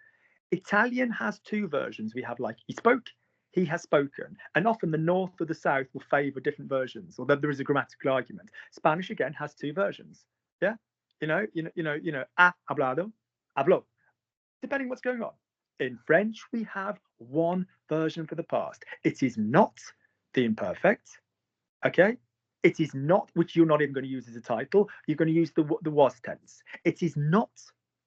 Italian has 2 versions. We have like he spoke, he has spoken, and often the north or the south will favor different versions, although there is a grammatical argument. Spanish again has 2 versions. Yeah, ha hablado, habló, depending what's going on. In French, we have 1 version for the past. It is not the imperfect, okay? It is not, which you're not even going to use as a title. You're going to use the was tense. It is not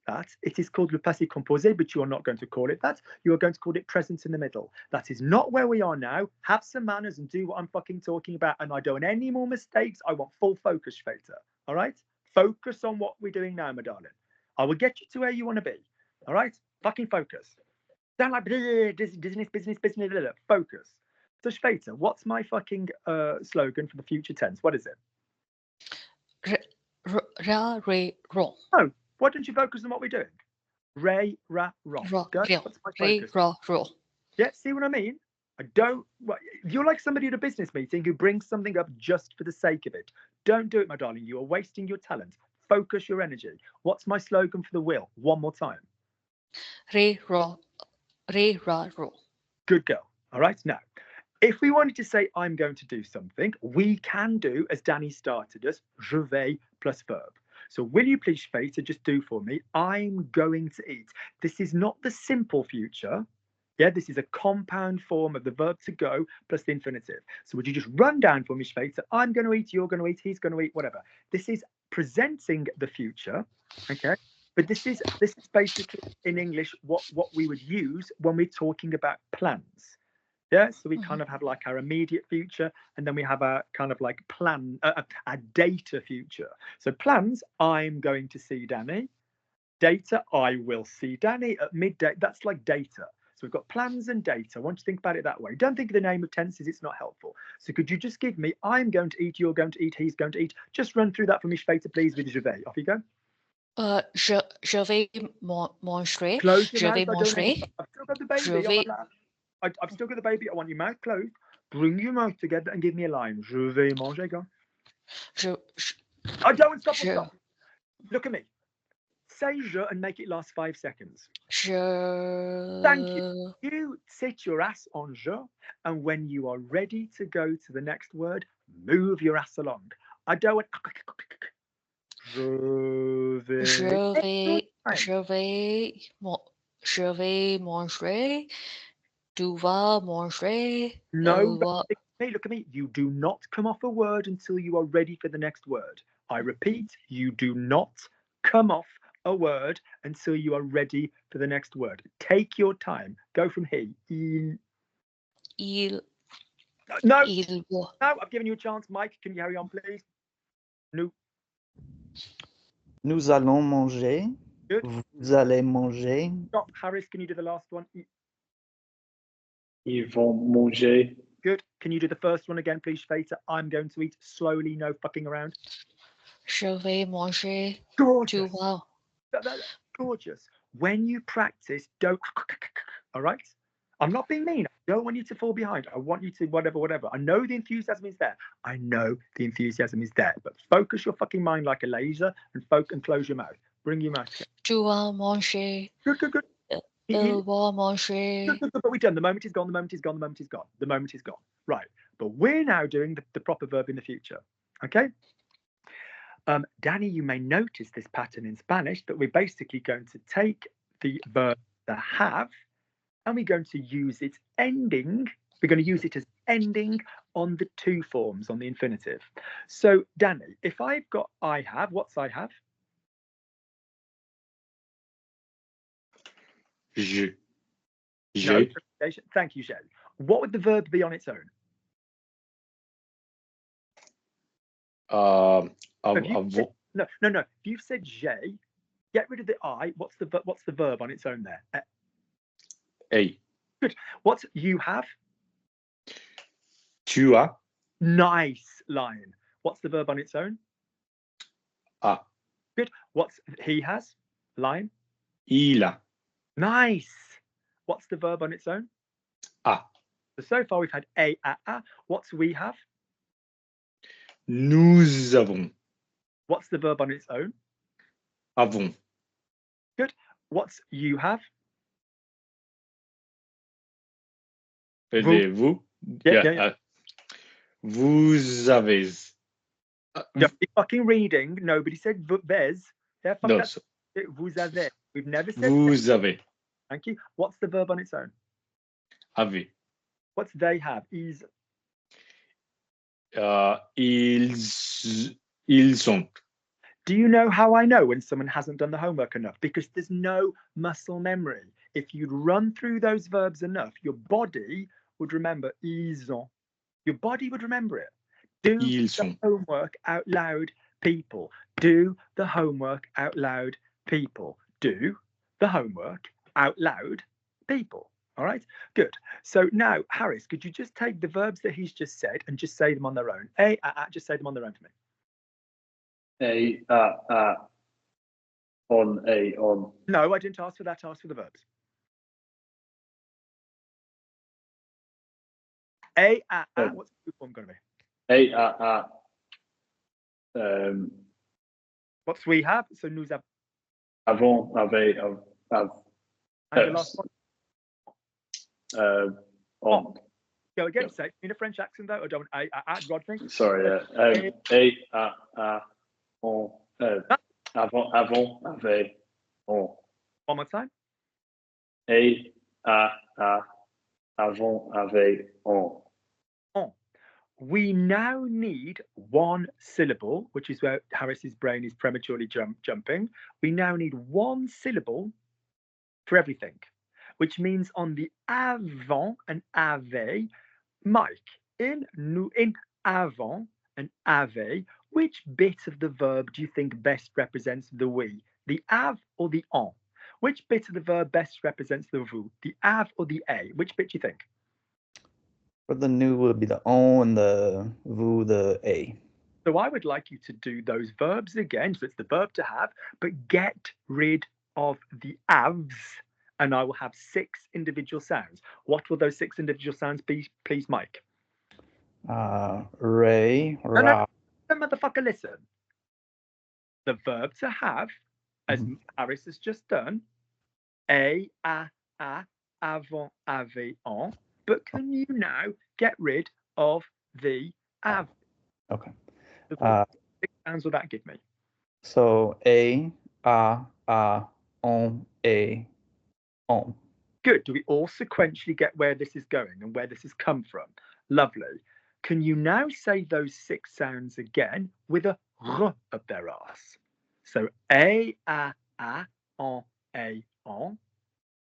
that. It is called le passé composé, but you are not going to call it that. You are going to call it present in the middle. That is not where we are now. Have some manners and do what I'm fucking talking about. And I don't want any more mistakes. I want full focus, Shweta. All right? Focus on what we're doing now, my darling. I will get you to where you want to be. All right? Fucking focus. Don't like business. Focus. So Shweta, what's my fucking slogan for the future tense? What is it? Ra, re, ro. Oh, why don't you focus on what we're doing? Re, ra, ro. Go. What's my Re, focus? ra, ro. Yeah, see what I mean? I don't. Well, you're like somebody at a business meeting who brings something up just for the sake of it. Don't do it, my darling. You are wasting your talent. Focus your energy. What's my slogan for the will? One more time. Re, ra, ro. Good girl. All right. Now, if we wanted to say I'm going to do something, we can do as Danny started us, je vais plus verb. So will you please, Shweta, just do for me, I'm going to eat. This is not the simple future. Yeah, this is a compound form of the verb to go plus the infinitive. So would you just run down for me, Shweta? I'm going to eat, you're going to eat, he's going to eat, whatever. This is presenting the future, okay? But this is basically in English what we would use when we're talking about plans. Yeah, so we kind of have like our immediate future, and then we have our kind of like plan, a data future. So plans, I'm going to see Danny. Data, I will see Danny at midday. That's like data. So we've got plans and data. I want you to think about it that way. Don't think of the name of tenses, it's not helpful. So could you just give me, I'm going to eat, you're going to eat, he's going to eat. Just run through that for me, Shweta, please, with je vais. Off you go. Je vais manger. Close your Je mouth. vais manger. I've still got the baby. I've still got the baby. I want your mouth closed. Bring your mouth together and give me a line. Je vais manger. Go. I don't stop. Stop. Look at me. Say je and make it last 5 seconds. Thank you. You sit your ass on je, and when you are ready to go to the next word, move your ass along. I don't want. Je vais manger. Tu vas manger. No, hey, look at me. You do not come off a word until you are ready for the next word. I repeat, you do not come off a word until you are ready for the next word. Take your time. Go from he. No, I've given you a chance. Mike, can you carry on, please? No. Nous allons manger. Good. Vous allez manger. Stop. Harris, can you do the last one? Ils vont manger. Good. Can you do the first one again, please, Shweta? I'm going to eat slowly, no fucking around. Je vais manger. Gorgeous. Tu vas. Gorgeous. When you practice, don't. All right? I'm not being mean. I don't want you to fall behind. I want you to whatever. I know the enthusiasm is there. I know the enthusiasm is there. But focus your fucking mind like a laser and close your mouth. Bring your mouth together. Je vais manger. Good. Il va manger. Good. But we're done. The moment is gone. The moment is gone. The moment is gone. The moment is gone. Right. But we're now doing the proper verb in the future. Okay. Danny, you may notice this pattern in Spanish that we're basically going to take the verb the have, and we're going to use its ending. We're going to use it as ending on the two forms, on the infinitive. So, Danny, if I've got I have, what's I have? Je. No, thank you, Jay. What would the verb be on its own? No. If you've said J, get rid of the I. What's the verb on its own there? A. Good. What's you have? Tu as. Nice, Lion. What's the verb on its own? A. Good. What's he has? Lion. Il a. Nice. What's the verb on its own? A. So far we've had a. What's we have? Nous avons. What's the verb on its own? Avons. Good. What's you have? Vous. Yeah. Vous avez. Don't be fucking reading. Nobody said vez. Yeah, fuck No, that. so Vous avez. We've never said. vous avez. Thank you. What's the verb on its own? Avez. What's they have? Is. Ils ont. Do you know how I know when someone hasn't done the homework enough? Because there's no muscle memory. If you'd run through those verbs enough, your body would remember ils ont. Your body would remember it. Do the homework out loud, people. Do the homework out loud, people. Do the homework out loud, people. All right, good. So now, Harris, could you just take the verbs that he's just said and just say them on their own? Just say them on their own for me. On. No, I didn't ask for that. I asked for the verbs. What's the form going to be? What's we have? So nous avons. Avons, avait, And the last one. on. Go again. Say in a French accent though, or don't Rodney? Sorry, on. Avant, avait, on. One more time. Avant, avait, on. We now need one syllable, which is where Harris's brain is prematurely jumping. We now need one syllable for everything, which means on the avant and avait, Mike, in avant and avait, which bit of the verb do you think best represents the we? The av or the on? Which bit of the verb best represents the vous? The av or the a? Which bit do you think? For the new would be the on and the vous, the a. So I would like you to do those verbs again. So it's the verb to have, but get rid of the avs, and I will have 6 individual sounds. What will those 6 individual sounds be, please, Mike? Ray, ra. No, motherfucker, listen. The verb to have, as Harris has just done, a, avant, avait, on. But can you now get rid of the av? Okay. What 6 sounds will that give me? So a, on, a, on. Good. Do we all sequentially get where this is going and where this has come from? Lovely. Can you now say those 6 sounds again with a r up their arse? So a, on, a, on.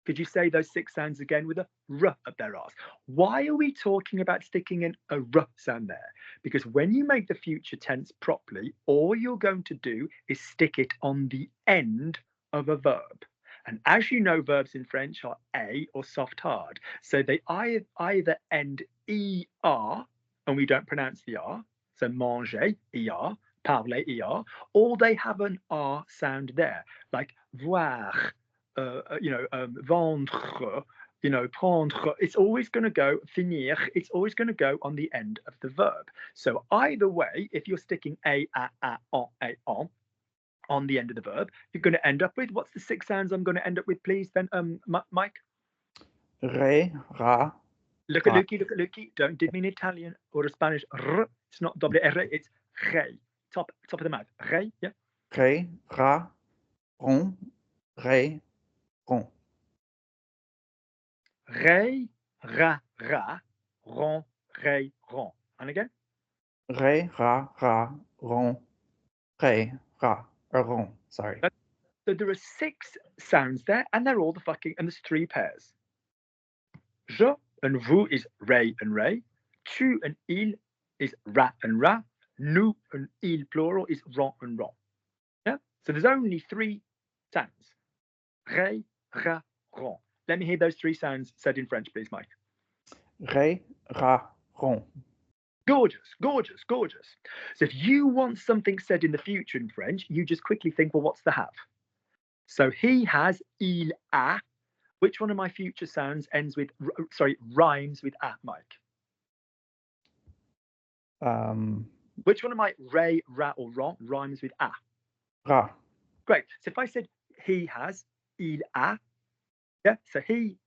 Could you say those 6 sounds again with a r up their arse? Why are we talking about sticking in a r sound there? Because when you make the future tense properly, all you're going to do is stick it on the end of a verb. And as you know, verbs in French are a or soft hard. So they either end er, and we don't pronounce the r. So manger, er, parler, er, or they have an r sound there, like voir, vendre, you know, prendre, it's always going to go, finir, it's always going to go on the end of the verb. So either way, if you're sticking a, on the end of the verb, you're going to end up with, what's the 6 sounds I'm going to end up with, please, then, Mike? Re, ra, Look at Lukey. Don't did mean Italian or Spanish. R, it's not double R, it's re. Top of the mouth. Re, yeah. re, ra, ron, re, ron. Re, ra, ron, re, ron. And again? Re, ra, ron, re, ra, ron. Sorry. So there are 6 sounds there, and they're all and there's 3 pairs. Je and vous is re and re. Tu and il is ra and ra. Nous and il plural is ron and ron. Yeah. So there's only 3 sounds. Re, ra, ron. Let me hear those 3 sounds said in French, please, Mike. Re, ra, ron. Gorgeous, gorgeous, gorgeous. So if you want something said in the future in French, you just quickly think, well, what's the have? So he has, il a. Which one of my future sounds rhymes with a, Mike? Which one of my re, ra, or ron rhymes with a? Ra. Great. So if I said he has, il a, yeah. So he,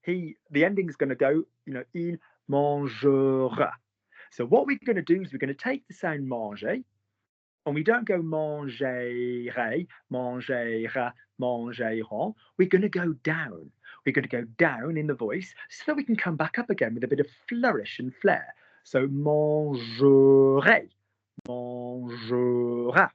the ending is going to go, you know, il mangera. So what we're going to do is we're going to take the sound manger, and we don't go mangerai, mangera, mangeront. We're going to go down. We're going to go down in the voice so that we can come back up again with a bit of flourish and flair. So mangerai, mangera,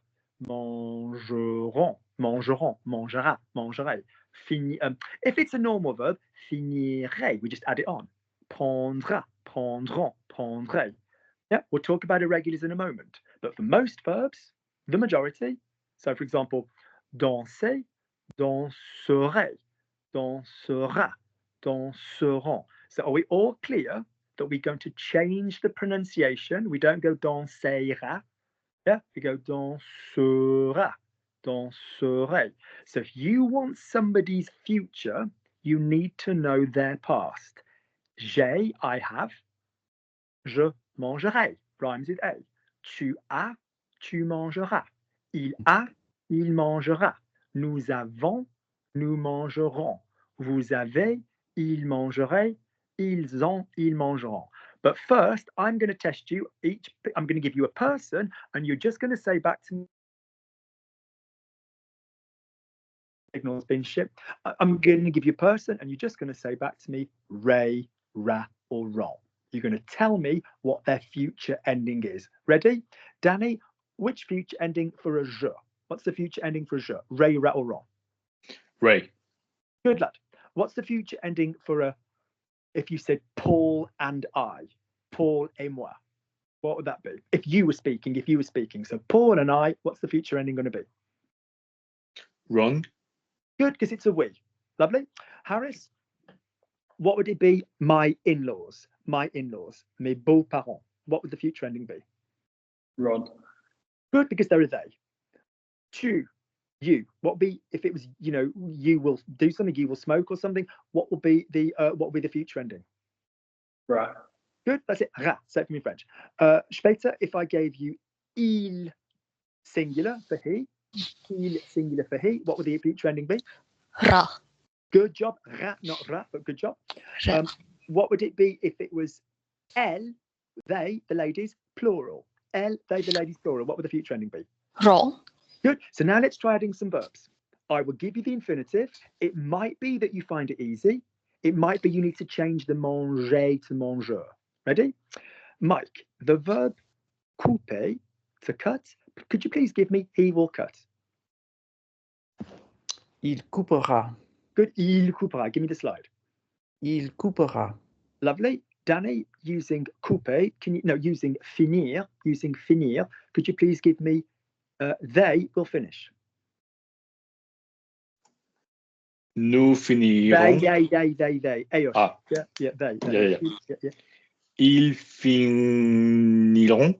mangeront, mangeront, mangera, mangerai. If it's a normal verb, finirai, we just add it on. Prendra, prendront, prendrai. Yeah, we'll talk about irregulars in a moment. But for most verbs, the majority, so for example, danser, danserai, dansera, danseront. So are we all clear that we're going to change the pronunciation? We don't go dansera, yeah, we go dansera, danserai. So if you want somebody's future, you need to know their past. J'ai, I have. Je mangerai, rhymes with a. Tu as, tu mangeras. Il a, il mangera. Nous avons, nous mangerons. Vous avez, ils mangeraient. Ils ont, ils mangeront. But first, I'm going to test you. I'm going to give you a person, and you're just going to say back to me. Signal's been shipped. I'm going to give you a person, and you're just going to say back to me, re, ra, or ron. You're going to tell me what their future ending is. Ready? Danny, which future ending for a je? What's the future ending for a je? Re, ra, or ron? Ray. Good lad. What's the future ending for a, if you said Paul and I? Paul et moi. What would that be? If you were speaking. So Paul and I, what's the future ending going to be? Ron. Good, because it's a we. Lovely. Harris, what would it be? My in-laws. My in-laws. Mes beaux-parents. What would the future ending be? Ron. Good, because they're a they. Tu, you. What would be if it was, you know, you will do something, you will smoke or something? What will be the future ending? Right. Good, that's it. Ra, say it for me in French. Später, if I gave you il singular for he, il singular for he, what would the future ending be? Ra. Good job. Ra, not ra, but good job. What would it be if it was elle, they, the ladies, plural? Elle, they, the ladies, plural. What would the future ending be? Ron. Good. So now let's try adding some verbs. I will give you the infinitive. It might be that you find it easy. It might be you need to change the manger to manger. Ready? Mike, the verb couper, to cut. Could you please give me he will cut? Il coupera. Good. Il coupera. Give me the slide. Il coupera. Lovely. Danny, using couper, using finir, could you please give me they will finish? Nous finirons. They. Eos. Ah. Yeah, they. Yeah. Ils finiront.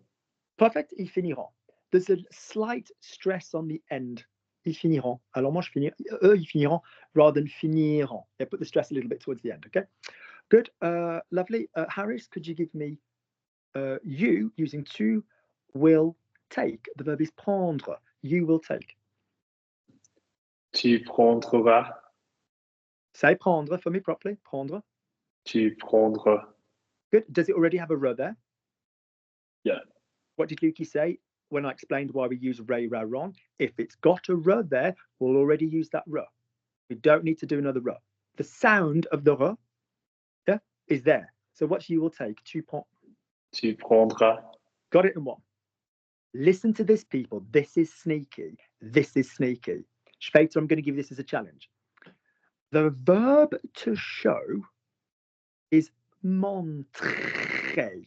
Perfect. Ils finiront. There's a slight stress on the end. Ils finiront. Alors moi, je finis. Eux, ils finiront rather than finiront. Yeah, put the stress a little bit towards the end, okay? Good. Lovely. Harris, could you give me you using tu will take? The verb is prendre. You will take. Tu prendras. Say prendre for me properly. Prendre. Tu prendras. Good. Does it already have a re there? Yeah. What did Lukey say when I explained why we use re, ra, ron? If it's got a re there, we'll already use that re. We don't need to do another re. The sound of the re, yeah, is there. So what you will take? Tu prends. Tu prendras. Got it in one. Listen to this, people. This is sneaky. This is sneaky. Schweitzer, I'm going to give this as a challenge. The verb to show is montrer.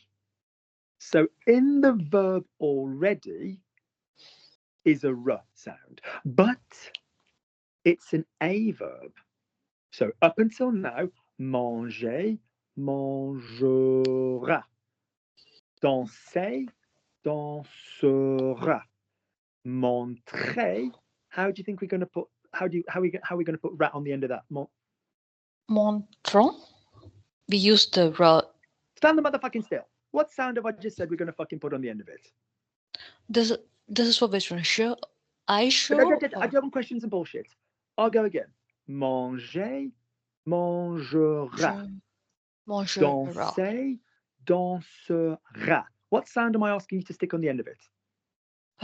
So in the verb already is a r sound, but it's an a verb. So up until now, manger, mangera. Danser, dansera. Montrer. How do you think we're going to put? How are we going to put rat on the end of that? Montrons. We use the ra. Stand the motherfucking still. What sound have I just said we're going to fucking put on the end of it? This is for which one? Sure. I sure. I don't want questions and bullshit. I'll go again. Manger, mangera. Mangera. Danser, dansera. What sound am I asking you to stick on the end of it?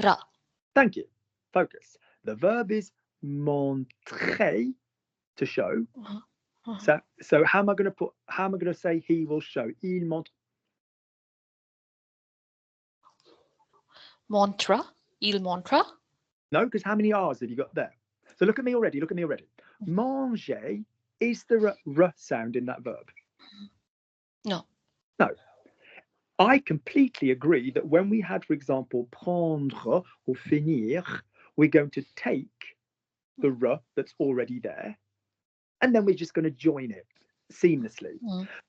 Ra. Thank you. Focus. The verb is montrer, to show. So how am I going to say he will show? Il montre. Montra. Il montra. No, because how many R's have you got there? So look at me already. Manger, is there a r sound in that verb? No. No. I completely agree that when we had, for example, prendre or finir, we're going to take the r that's already there, and then we're just going to join it seamlessly.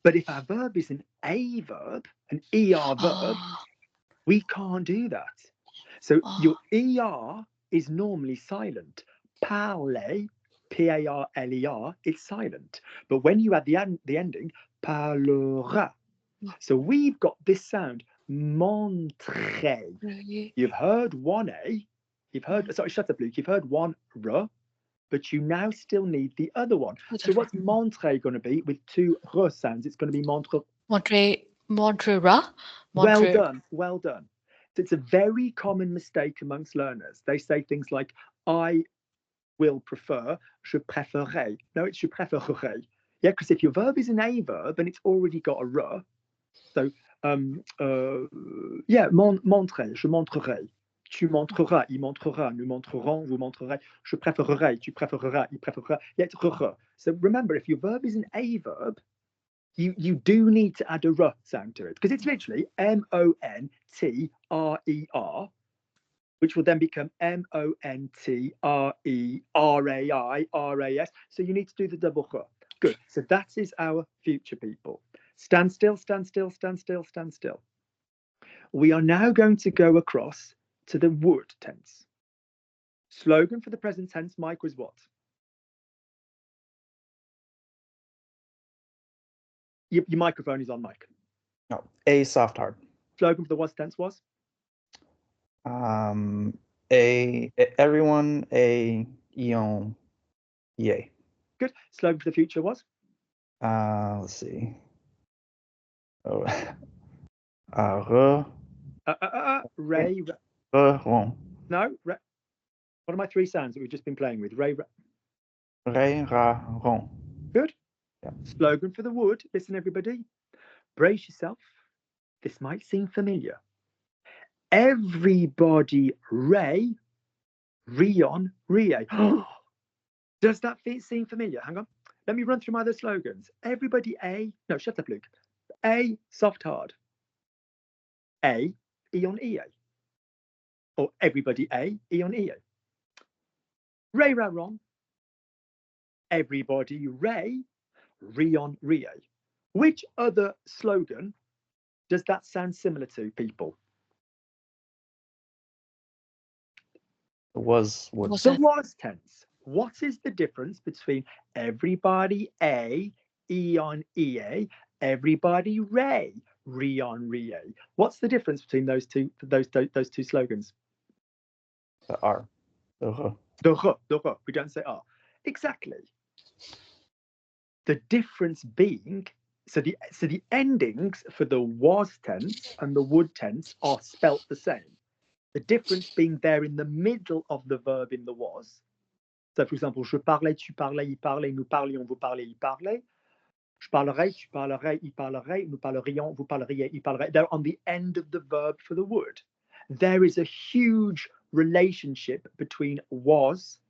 But if our verb is an a verb, an er verb, we can't do that. So your er is normally silent. Parler, P-A-R-L-E-R, it's silent. But when you add the ending, parlera. So we've got this sound, montrer. You've heard one A, sorry, shut up, Luke. You've heard one R, but you now still need the other one. So what's montrer going to be with two R sounds? It's going to be montre. Montrera. Well done. So it's a very common mistake amongst learners. They say things like, I will prefer, je préférerais. No, it's je préférerais. Yeah, because if your verb is an a verb and it's already got a r, so montrer, je montrerai, tu montreras, il montrera, nous montrerons, vous montrerez, je préférerai, tu préféreras, il préférera. Yeah, it's r. So remember, if your verb is an a verb, you do need to add a r sound to it, because it's literally M-O-N-T-R-E-R, which will then become M-O-N-T-R-E-R-A-I-R-A-S. So you need to do the double r. Good. So that is our future, people. Stand still, stand still, stand still, stand still. We are now going to go across to the would tense. Slogan for the present tense, Mike, was what? Your microphone is on, Mike. No, a soft hard. Slogan for the was tense was? Everyone, a eon, yay. Good. Slogan for the future was? Let's see. Oh, Ray. ron. No. What are my three sounds that we've just been playing with? Ray. Ra, ron. Good. Yeah. Slogan for the would. Listen, everybody. Brace yourself. This might seem familiar. Everybody ray, rion, rie. Does that seem familiar? Hang on. Let me run through my other slogans. Everybody A. No, shut up, Luke. A, soft hard. A, eon ea. Or everybody A, eon ea. Ray, ra, ron. Everybody ray, rion, rie. Which other slogan does that sound similar to, people? The was The was tense. What is the difference between everybody A, eon ea, everybody ray, rion rie. What's the difference between those two slogans? The R. The R. The re. We don't say ah. Exactly. The difference being, so the endings for the was tense and the would tense are spelt the same. The difference being they're in the middle of the verb in the was. So, for example, je parlais, tu parlais, il parlait, nous parlions, vous parlez, il parlait. Je parlerai, tu parlerais, il parlerait, nous parlerions, vous parleriez, il parlerait. They're on the end of the verb for the would. There is a huge relationship between was,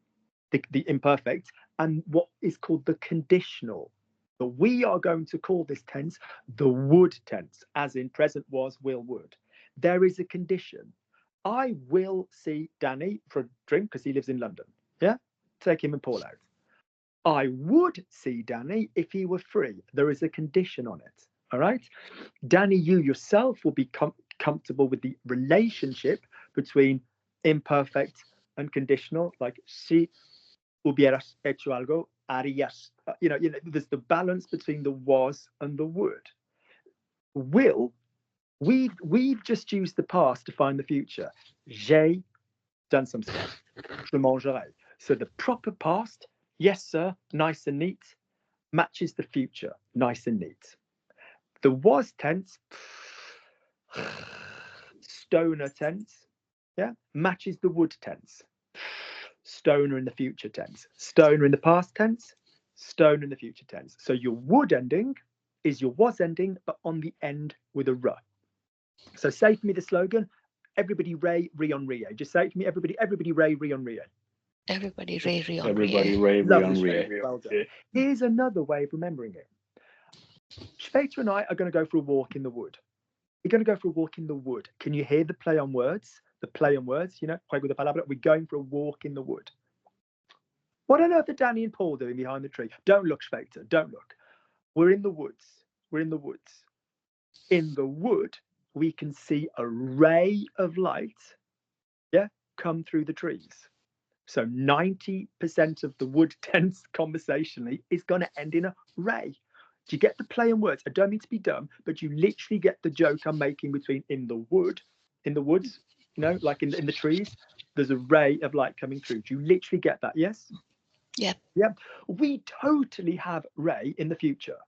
the imperfect, and what is called the conditional. But we are going to call this tense the would tense, as in present was, will, would. There is a condition. I will see Danny for a drink because he lives in London. Yeah? Take him and Paul out. I would see Danny if he were free. There is a condition on it. All right? Danny, you yourself will be comfortable with the relationship between imperfect and conditional, like si hubieras hecho algo, harías. You know, there's the balance between the was and the would. Will, we've just used the past to find the future. J'ai done some stuff. Je mangerai. So the proper past, yes, sir, nice and neat, matches the future, nice and neat. The was tense, stoner tense, yeah, matches the would tense. Stoner in the future tense. Stoner in the past tense, stoner in the future tense. So your would ending is your was ending, but on the end with a r. So say for me the slogan, everybody ray, rion rie. Just say it for me, everybody ray, rion rie. Everybody ray, rion, Everybody rie. ray, Lovely, rie. Shweta, well done. Here's another way of remembering it. Shweta and I are going to go for a walk in the wood. We're going to go for a walk in the wood. Can you hear the play on words? The play on words, you know, juego de palabra. We're going for a walk in the wood. What on earth are Danny and Paul doing behind the tree? Don't look, Shweta, don't look. We're in the woods. We're in the woods. In the wood, we can see a ray of light, yeah, come through the trees. So 90% of the wood tense conversationally is going to end in a ray. Do you get the play on words? I don't mean to be dumb, but you literally get the joke I'm making between in the woods, you know, like in the trees, there's a ray of light coming through. Do you literally get that? Yes? Yeah. Yeah. We totally have ray in the future.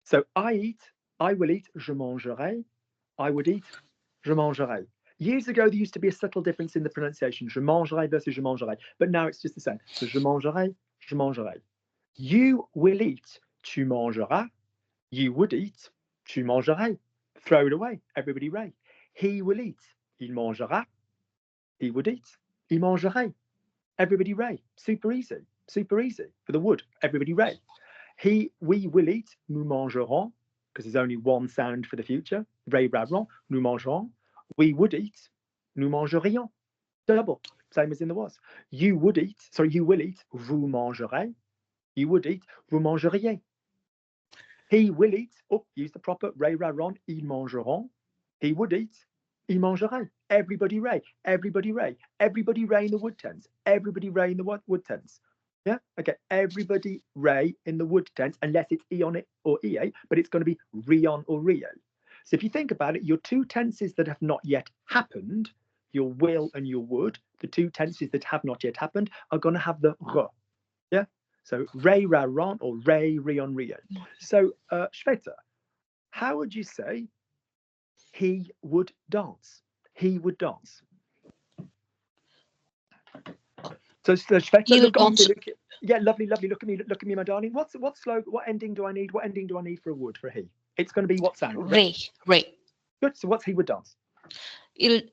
So I eat, I will eat, je mangerai. I would eat, je mangerai. Years ago, there used to be a subtle difference in the pronunciation, je mangerai versus je mangerai, but now it's just the same. So je mangerai, je mangerai. You will eat, tu mangeras. You would eat, tu mangerais. Throw it away, everybody ray. He will eat, il mangera. He would eat, il mangerait. Everybody ray. Super easy for the would. Everybody ray. We will eat, nous mangerons, because there's only one sound for the future. Ray, raron, nous mangerons. We would eat, nous mangerions. Double, same as in the was. You will eat, vous mangerez. You would eat, vous mangeriez. He will eat, use the proper ray, raron, ils mangeront. He would eat, il mangerait. Everybody ray, everybody ray. Everybody ray in the would tense. Everybody ray in the would tense. Yeah, okay. Everybody ray in the would tense, unless it's eon or ea, but it's going to be rion or rie. So if you think about it, your two tenses that have not yet happened, your will and your would, the two tenses that have not yet happened are going to have the r. Yeah. So ray, raron, or ray, rion, rie. So Shweta, how would you say he would dance? He would dance. So Shweta, look at me. Yeah, lovely. Look at me, my darling. What slogan? What ending do I need? What ending do I need for a would for a he? It's going to be what sound? Ray. Good. So what's he would dance? Il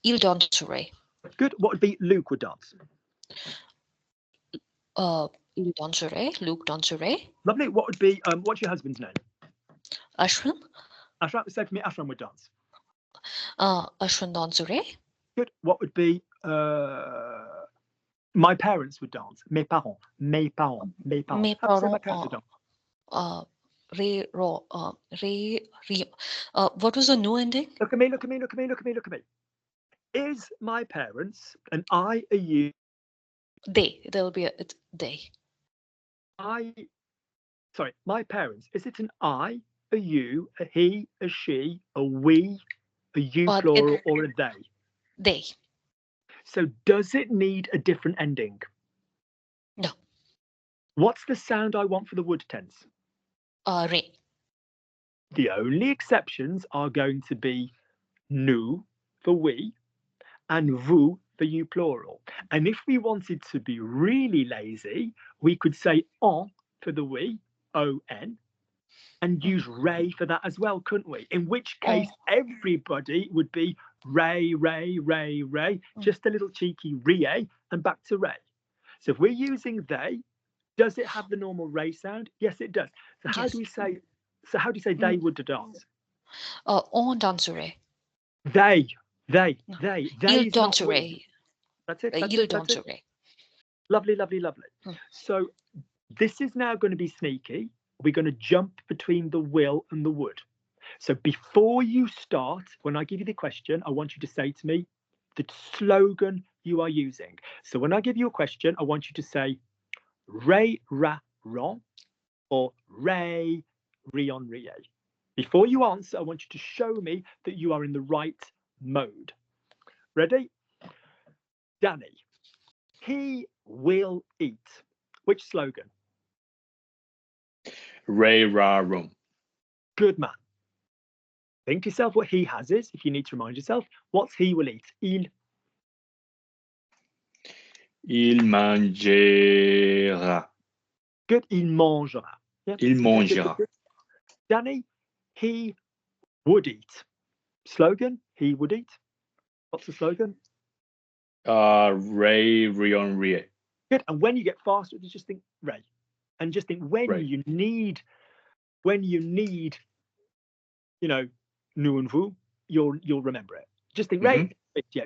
danserait. Good. What would be Luke would dance? Il danserait. Luke danserait. Lovely. What would be what's your husband's name? Ashwin. Ashram. Say for me, Ashram would dance. Ashwin danserait. Good. What would be my parents would dance. Mes parents. Mes How do you say my parents would dance? Ray, what was the no ending? Look at me. Is my parents and I are you? They. There will be it's they. I Sorry, my parents. Is it an I, a you, a he, a she, a we, a you But plural, or a they? They. So does it need a different ending? No. What's the sound I want for the would tense? Re. The only exceptions are going to be nous for we and vous for you plural. And if we wanted to be really lazy, we could say on for the we, on, and use ray for that as well, couldn't we? In which case, everybody would be ray, ray, ray, ray, just a little cheeky rie and back to ray. So if we're using they, does it have the normal ray sound? Yes, it does. So how Yes. do we say? So how do you say they would dance? On danserait. They, No. they. Il is not we. danserait. That's it. That's Il it. That's it. danserait. Lovely, lovely, lovely. So this is now going to be sneaky. We're going to jump between the will and the would. So before you start, when I give you the question, I want you to say to me the slogan you are using. So when I give you a question, I want you to say Ray Ra Ron or Ray Rion Rie. Before you answer, I want you to show me that you are in the right mode. Ready? Danny, he will eat. Which slogan? Ray, ra, rum. Good man. Think to yourself what he has is, if you need to remind yourself, what's he will eat? Il mangera. Good. Il mangera. Yeah. Il Good, mangera. good. Danny, he would eat. Slogan, he would eat. What's the slogan? Ray, rion, rie. Good. And when you get faster, just think Ray. And just think when Ray. you need, you know, nous and vous, you'll remember it. Just think Ray. Yeah.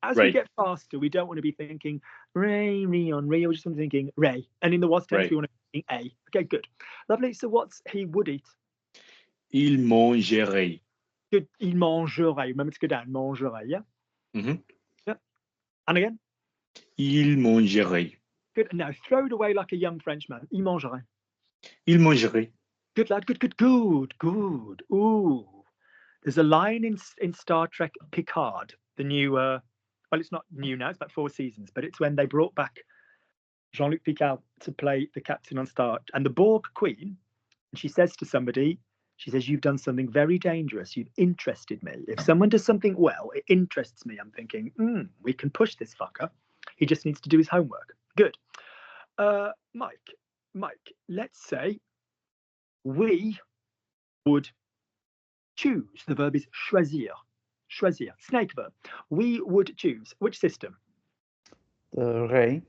As we get faster, we don't want to be thinking Ray, Rion, Ray. We just want to be thinking Ray. And in the was tense, Ray. we want to be thinking A. Okay, good. Lovely. So what's he would eat? Il mangerait. Good. Il mangerait. Remember to go down. Mangerait. Yeah. Yeah. And again. Il mangerait. Good. And now throw it away like a young Frenchman. Il mangerait. Il mangerait. Good lad. Good. Good. Ooh. There's a line in Star Trek Picard, the new. Well, it's not new now. It's about 4 seasons, but it's when they brought back Jean-Luc Picard to play the captain on Star, and the Borg Queen. And she says to somebody, she says, "You've done something very dangerous. You've interested me. If someone does something well, it interests me." I'm thinking, we can push this fucker. He just needs to do his homework. Good. Mike, let's say we would choose. The verb is choisir. Choisir. Snake verb. We would choose. Which system? The Ray.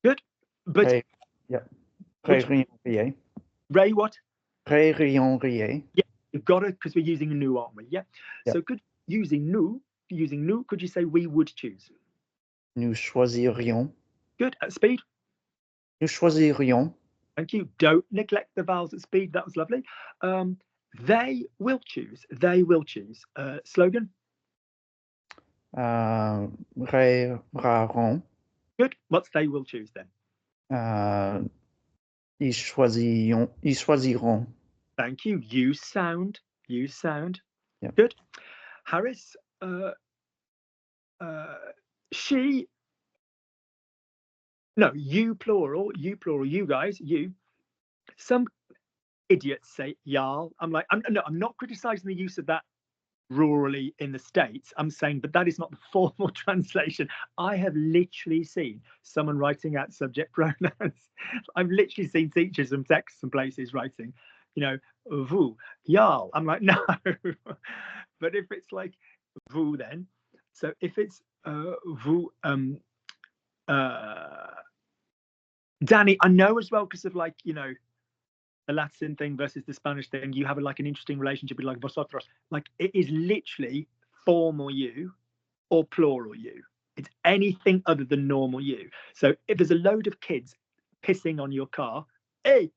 Good. But Ray, yeah. Ray, rion, rie. Ray what? Ray, rion, rie. Yeah, you've got it because we're using a nous, aren't we? Yeah. Yeah. So good. Using nous, could you say we would choose? Nous choisirions. Good. At speed. Nous choisirions. Thank you. Don't neglect the vowels at speed. That was lovely. They will choose. They will choose. Slogan. Raront. Good. What's they will choose then? Ils choisiront. Thank you. Use sound. Yeah. Good. Harris. She. No, you plural. You guys. You. Some idiots say y'all. I'm not criticizing the use of that rurally in the States. I'm saying, but that is not the formal translation. I have literally seen someone writing out subject pronouns. I've literally seen teachers from texts and places writing, vous, y'all. I'm like, no. But if it's like vous, then, so if it's vous, Danny, I know as well because of the Latin thing versus the Spanish thing, you have an interesting relationship with vosotros. It is literally formal you or plural you. It's anything other than normal you. So if there's a load of kids pissing on your car, hey,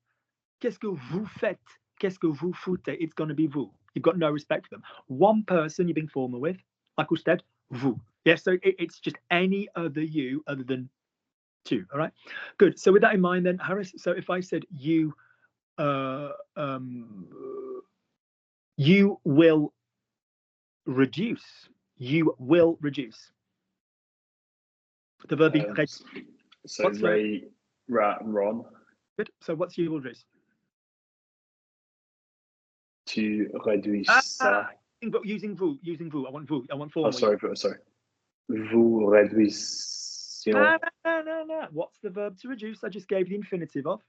qu'est-ce que vous faites? Qu'est-ce que vous foutez? It's going to be vous. You've got no respect for them. One person you're being formal with, like instead, vous. Yeah, so it's just any other you other than two. All right, good. So with that in mind then, Harris, so if I said you You will reduce. You will reduce. The verb is So What's the- Ray, Rat, and Ron. good. So what's you will reduce? Tu réduis ça. Using vous. I want vous. I want Oh, formal. sorry. Vous réduisez. No. What's the verb to reduce? I just gave the infinitive of.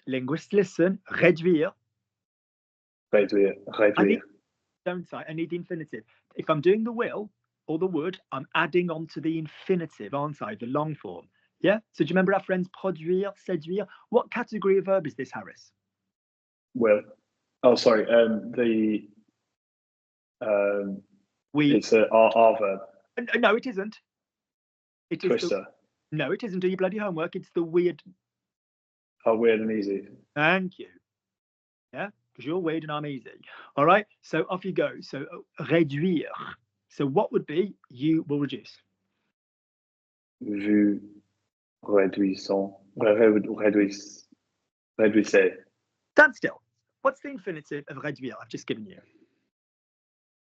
Linguists listen. Réduire. Réduire. Don't I? I need the infinitive. If I'm doing the will or the would, I'm adding on to the infinitive, aren't I? The long form. Yeah? So do you remember our friends produire, séduire? What category of verb is this, Harris? Will. Oh, sorry. It's a R verb. No, it isn't. It is Twister. no, it isn't. Do your bloody homework. It's the weird. Oh, weird and easy. Thank you. Yeah, because you're weird and I'm easy. All right. So off you go. So réduire. So what would be you will reduce? Vous réduisez. Stand still. What's the infinitive of réduire? I've just given you.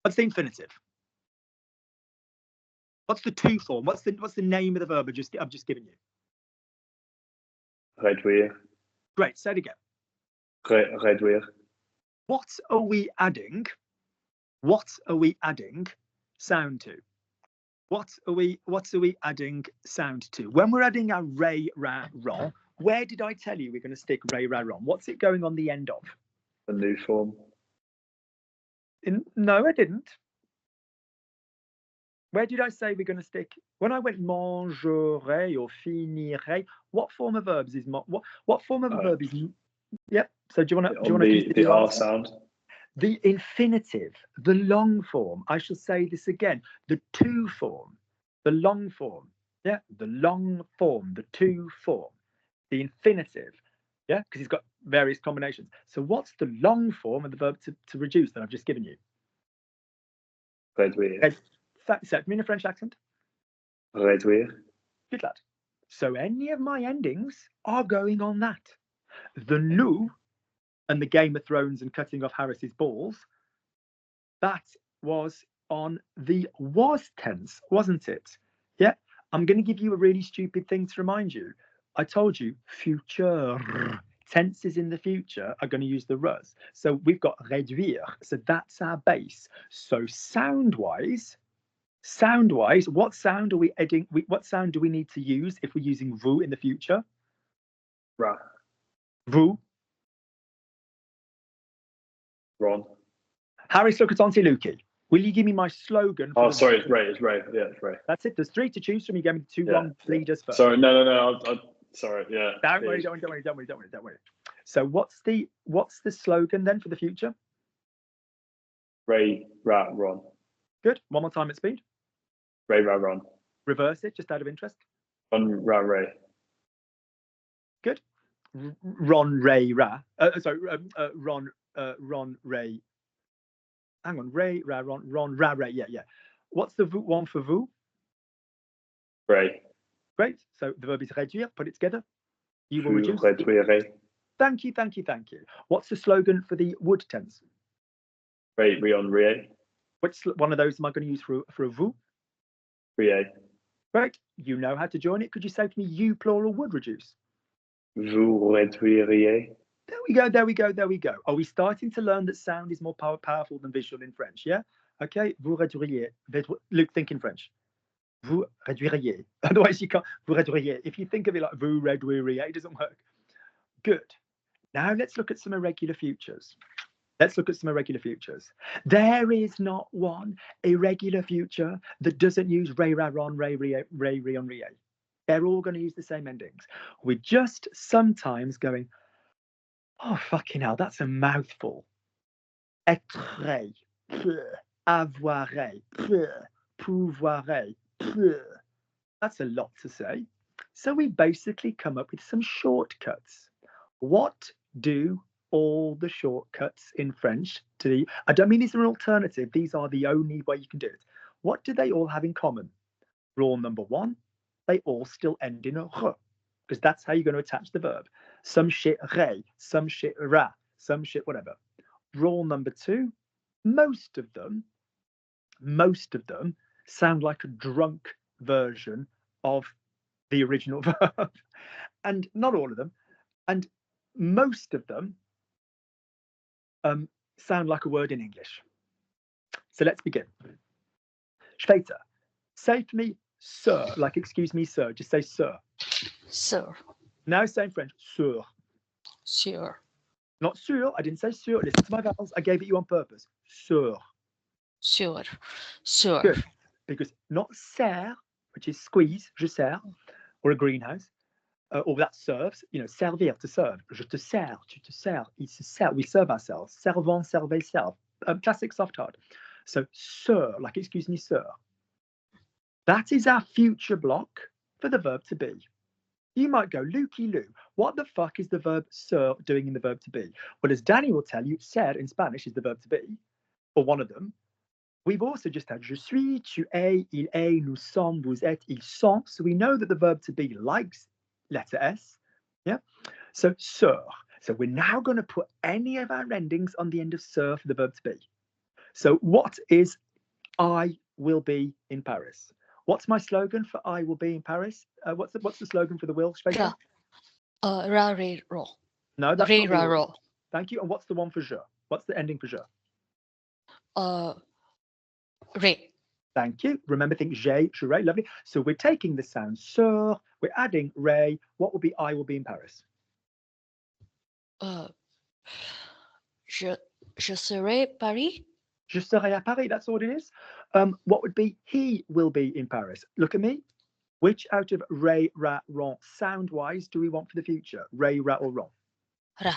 What's the infinitive? What's the to form? What's the name of the verb I've just given you? Réduire. Great. Say it again. Réduire. What are we adding? What are we adding sound to? What are we adding sound to? When we're adding our ray, ra, ron, where did I tell you we're going to stick ray, ra, ron? What's it going on the end of? The new form. No, I didn't. Where did I say we're going to stick? When I went mangerai or finirai, what form of verbs is what form of a verb is? Yep. So do you want to the R sound? The infinitive, the long form. I shall say this again. The to form, the long form. Yeah, the long form, the to form, the infinitive. Yeah, because it's got various combinations. So what's the long form of the verb to reduce that I've just given you? Réduire. Say it to me in a French accent. Réduire. Good lad. So any of my endings are going on that. The nous and the Game of Thrones and cutting off Harris's balls, that was on the was tense, wasn't it? Yeah. I'm going to give you a really stupid thing to remind you. I told you future tenses in the future are going to use the rus. So we've got réduire. So that's our base. So sound-wise, what sound are we adding? What sound do we need to use if we're using vous in the future? Ra. Vous. Ron. Harris, look at Auntie Lukey. Will you give me my slogan? Oh, sorry, it's Ray. It's Ray. Yeah, it's Ray. That's it. There's three to choose from. You gave me the two wrong leaders first. Sorry, no. Sorry, yeah. Don't worry. So what's the slogan then for the future? Ray, Rat, Ron. Good. One more time at speed. Ray, Rat, Ron. Reverse it, just out of interest. Ron, Rat, Ray. Good. Ron, Ray, Ra. Ron, Ray. Hang on. Ray, Ra, Ron, Ra, Ray. Yeah. What's the one for vous? Ray. Great. So the verb is réduire. Put it together. You will reduce. Réduire. Thank you. What's the slogan for the would tense? Ray, Rion, Rie. Which one of those am I going to use for a vous? Rie. Right. You know how to join it. Could you say to me, you plural would reduce? Vous réduiriez. There we go. Are we starting to learn that sound is more powerful than visual in French? Yeah. Okay. Vous réduiriez. Luke, think in French. Vous réduiriez. Otherwise, you can't. Vous réduiriez. If you think of it like vous réduiriez, it doesn't work. Good. Now let's look at some irregular futures. There is not one irregular future that doesn't use ray, ra, ron, ray, rion, rie. They're all going to use the same endings. We're just sometimes going, oh, fucking hell, that's a mouthful. Être, avoir, pouvoir. That's a lot to say. So we basically come up with some shortcuts. What do all the shortcuts in French I don't mean these are an alternative, these are the only way you can do it. What do they all have in common? Rule number one, they all still end in a r. because that's how you're going to attach the verb. Some shit re, some shit ra, some shit whatever. Rule number 2, most of them sound like a drunk version of the original verb. And not all of them. And most of them sound like a word in English. So let's begin. Später, say for me, sir, like excuse me, sir. Just say sir. Sir. Now say in French, sur. Sure. Not sur. I didn't say sur. Listen to my vowels. I gave it you on purpose. Sur. Sure. Sure. Good. Because not serre, which is squeeze, je sers, or a greenhouse, or that serves, servir, to serve. Je te sers, tu te sers, il se sert, we serve ourselves. Servant, servez, serve. Classic soft hard. So, sir, like excuse me, sir. That is our future block for the verb to be. You might go, Lukey Lou, what the fuck is the verb sir doing in the verb to be? Well, as Danny will tell you, ser in Spanish is the verb to be, or one of them. We've also just had je suis, tu es, il est, nous sommes, vous êtes, ils sont. So we know that the verb to be likes letter S. Yeah. So sir. So we're now going to put any of our endings on the end of sir for the verb to be. So what is I will be in Paris? What's my slogan for I will be in Paris? What's the slogan for the will? Ra. Ra, re, ro. No, that's Re, not ra, will. ro. Thank you. And what's the one for je? What's the ending for je? Re. Thank you. Remember, think je, jure, lovely. So we're taking the sound sur, we're adding re. What will be I will be in Paris? Je serai Paris. Je serai à Paris. That's all it is. What would be he will be in Paris? Look at me. Which out of re, ra, ron, sound-wise, do we want for the future? Re, ra, or ron? Ra.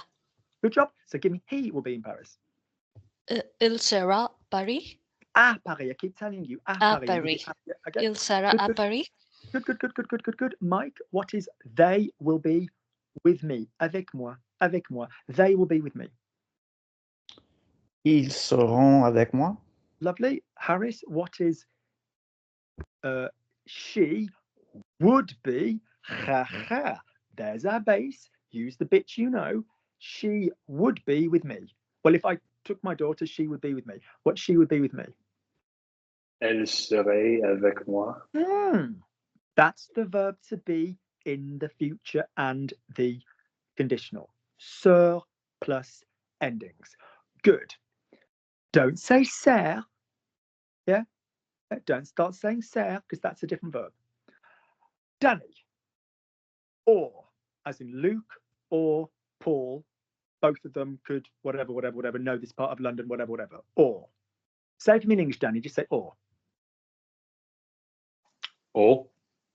Good job. So give me he will be in Paris. Il sera Paris. À Paris. I keep telling you. À Paris. Paris. Okay. Il sera à Paris. Good. Mike, what is they will be with me? Avec moi. Avec moi. They will be with me. Ils seront avec moi. Lovely. Harris, what is she would be? Ha ha. There's our base. Use the bits you know. She would be with me. Well, if I took my daughter, she would be with me. What she would be with me? Elle serait avec moi. That's the verb to be in the future and the conditional. Sur plus endings. Good. Don't say ser. Yeah? Don't start saying ser because that's a different verb. Danny. Or, as in Luke or Paul, both of them could whatever, know this part of London, whatever. Or. Say it for me in English, Danny. Just say or. Or.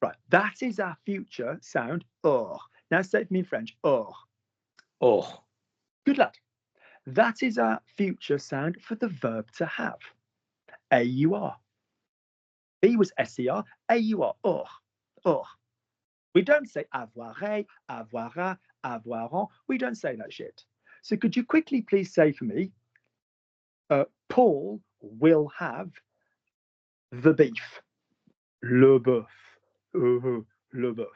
Right. That is our future sound, or. Now say it for me in French, or. Or. Good lad. That is our future sound for the verb to have. A-U-R. B was S-E-R. A-U-R. Or. Or. We don't say avoir, avoira, avoiront. We don't say that shit. So could you quickly please say for me, Paul will have the beef. Le bœuf. Le bœuf.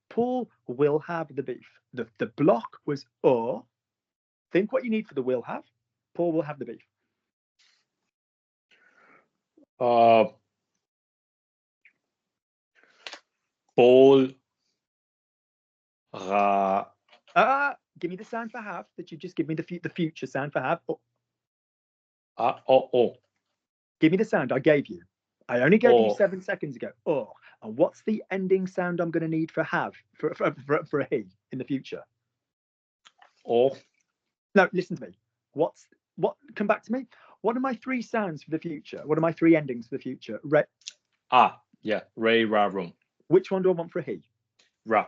Paul will have the beef. The block was or. Think what you need for the will have. Paul will have the beef. Paul. Give me the sound for have that you just give me the future sound for have. Give me the sound I gave you. I only gave you 7 seconds ago. Or. And what's the ending sound I'm going to need for have for a he in the future? Or. No, listen to me. Come back to me. What are my 3 sounds for the future? What are my 3 endings for the future? Yeah. Re, ra, rum. Which one do I want for a he? Ra.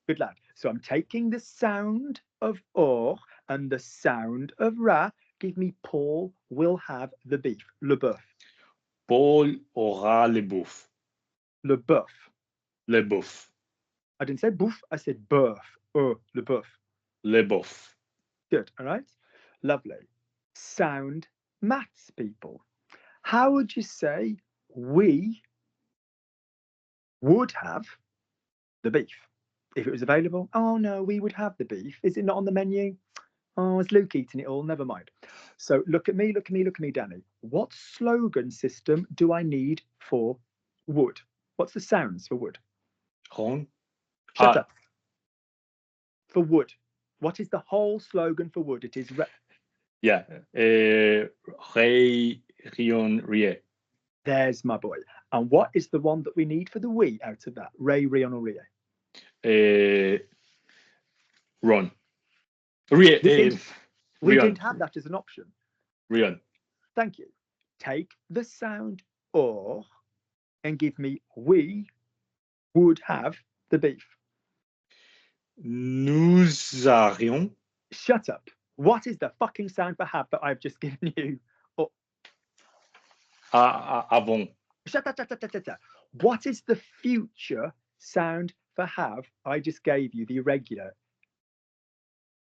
Good lad. So I'm taking the sound of or and the sound of ra. Give me Paul will have the beef. Le bœuf. Paul aura le boeuf. Le bœuf. Le boeuf. I didn't say boeuf. I said bœuf. Le bœuf. Le boeuf. Good. All right. Lovely. Sound maths people. How would you say we would have the beef? If it was available, oh no, we would have the beef. Is it not on the menu? Oh, is Luke eating it all? Never mind. So look at me, look at me, look at me, Danny. What slogan system do I need for wood? What's the sounds for wood? Ron. Shut up. For wood. What is the whole slogan for wood? It is Yeah. Ré, Rion, Rie. there's my boy. And what is the one that we need for the we out of that? Ray, Rion, or Rie? Ron. Rie. We Rion. didn't have that as an option. Rion. Thank you. Take the sound or and give me we would have the beef. Nous aurions. Shut up. What is the fucking sound for have that I've just given you? Oh, Avons. shut up. What is the future sound for have I just gave you, the irregular?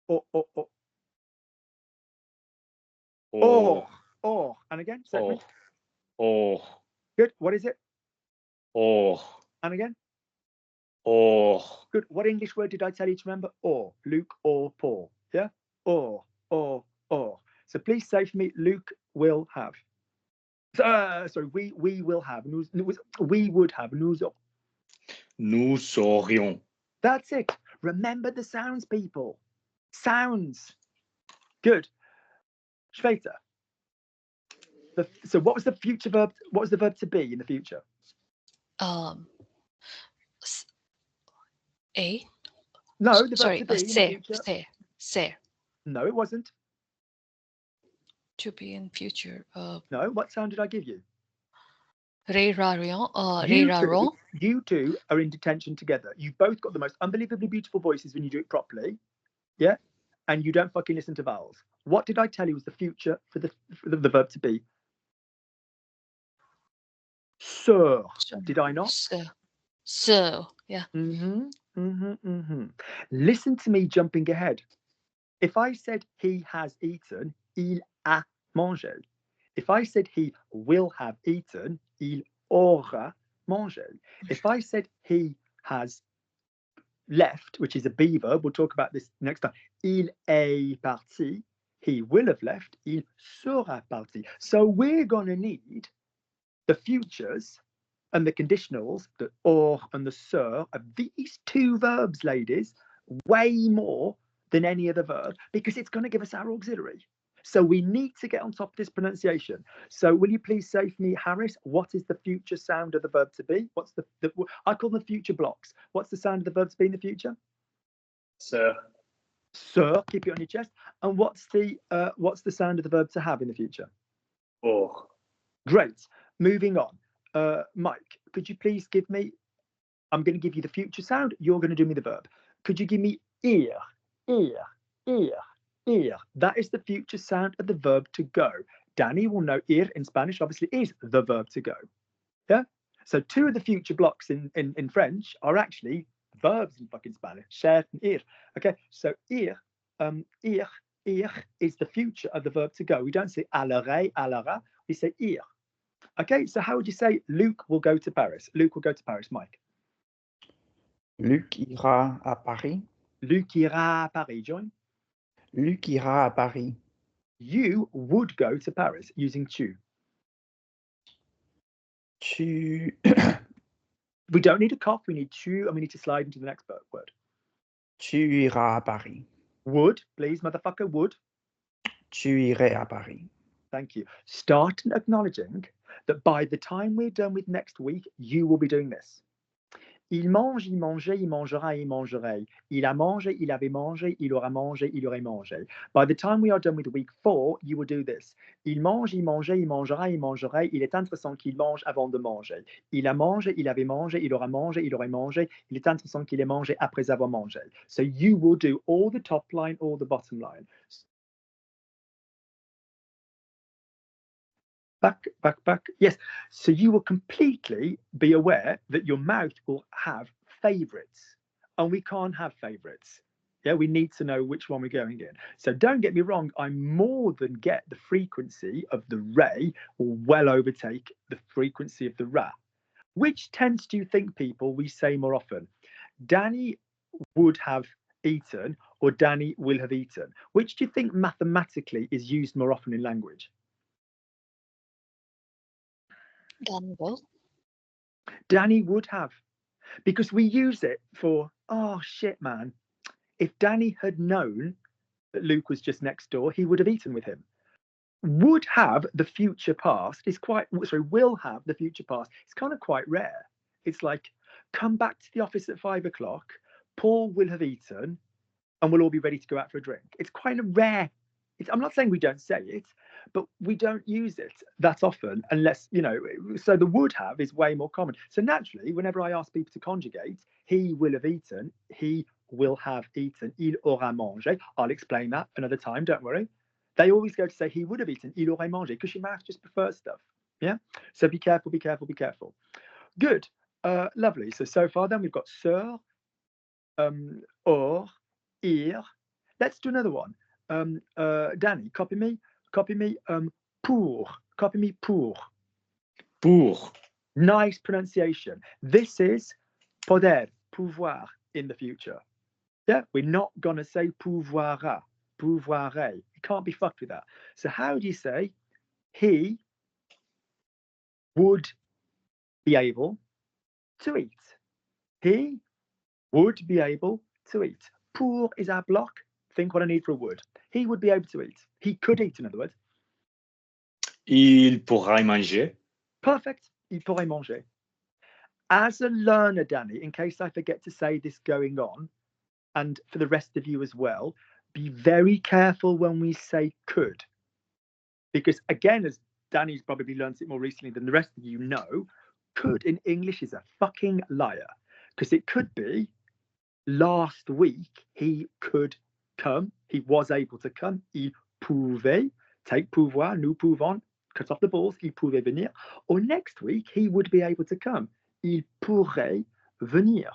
Or. And again, second. Or. Good. What is it? Or. And again. Or. Good. What English word did I tell you to remember? Or. Luke or Paul. Yeah? Or. So please say for me, Luke will have. Sorry, we will have. We would have. Nous aurions. That's it. Remember the sounds, people. Sounds. Good. Shweta. So what was the future verb? What was the verb to be in the future? A. No, the verb Sorry, to be in the future. Say. No, it wasn't. To be in future. No, what sound did I give you? Re ra rion. Re ra ron. You two are in detention together. You've both got the most unbelievably beautiful voices when you do it properly. Yeah? And you don't fucking listen to vowels. What did I tell you was the future for the verb to be? Sir. Did I not? So, yeah. Listen to me jumping ahead. If I said he has eaten, il a mangé. If I said he will have eaten, il aura mangé. If I said he has left, which is a be verb, we'll talk about this next time, il est parti, he will have left, il sera parti. So we're going to need the futures and the conditionals, the or and the sur, of these two verbs, ladies, way more than any other verb, because it's going to give us our auxiliary. So we need to get on top of this pronunciation. So will you please say for me, Harris, what is the future sound of the verb to be? What's the I call them future blocks. What's the sound of the verb to be in the future? Sir. Sir, keep it on your chest. And what's the sound of the verb to have in the future? Or. Great. Moving on. Mike, could you please give me, I'm going to give you the future sound. You're going to do me the verb. Could you give me ear? That is the future sound of the verb to go. Danny will know ir in Spanish obviously is the verb to go. Yeah. So two of the future blocks in French are actually verbs in fucking Spanish. Cher and ir. Okay. So ir is the future of the verb to go. We don't say allerai, allara. We say ir. Okay. So how would you say Luke will go to Paris? Luke will go to Paris. Mike. Luc ira à Paris. Luc ira à Paris. Join. Luc ira à Paris. You would go to Paris using tu. Tu. We don't need a cough. We need tu, and we need to slide into the next word. Tu iras à Paris. Would, please, motherfucker, would. Tu irais à Paris. Thank you. Start acknowledging that by the time we're done with next week, you will be doing this. Il mange, il mangeait, il mangera, il mangerait. Il a mangé, il avait mangé, il aura mangé, il aurait mangé. By the time we are done with week 4, you will do this. Il mange, il mangeait, il mangera, il mangerait. Il est intéressant qu'il mange avant de manger. Il a mangé, il avait mangé, il aura mangé, il aurait mangé. Il est intéressant qu'il ait mangé après avoir mangé. So you will do all the top line, all the bottom line. Back. Yes. So you will completely be aware that your mouth will have favorites, and we can't have favorites. Yeah, we need to know which one we're going in. So don't get me wrong, I more than get the frequency of the re will well overtake the frequency of the ra. Which tense do you think, people, we say more often? Danny would have eaten or Danny will have eaten? Which do you think mathematically is used more often in language? Danny will. Danny would have, because we use it for, oh shit, man. If Danny had known that Luke was just next door, he would have eaten with him. Would have the future past is quite, sorry, will have the future past. It's kind of quite rare. It's like, come back to the office at 5 o'clock, Paul will have eaten, and we'll all be ready to go out for a drink. It's quite a rare. I'm not saying we don't say it, but we don't use it that often unless, you know, so the would have is way more common. So naturally, whenever I ask people to conjugate, he will have eaten, he will have eaten, il aura mangé. I'll explain that another time, don't worry. They always go to say he would have eaten, il aurait mangé, because your mouth just prefers stuff. Yeah. So be careful, be careful, be careful. Good. Lovely. So far then we've got sur, or, ir. Let's do another one. Danny, copy me, pour, copy me, pour. Pour. Nice pronunciation. This is poder, pouvoir in the future. Yeah, we're not going to say pouvoira, pouvoirer. You can't be fucked with that. So how do you say he would be able to eat? He would be able to eat. Pour is our block. Think what I need for a would. He would be able to eat. He could eat, in other words. Il pourra manger. Perfect. Il pourrait manger. As a learner, Danny, in case I forget to say this going on, and for the rest of you as well, be very careful when we say could. Because again, as Danny's probably learned it more recently than the rest of you know, could in English is a fucking liar. Because it could be last week he could come, he was able to come, il pouvait, take pouvoir, nous pouvons, cut off the balls, il pouvait venir. Or next week he would be able to come, il pourrait venir.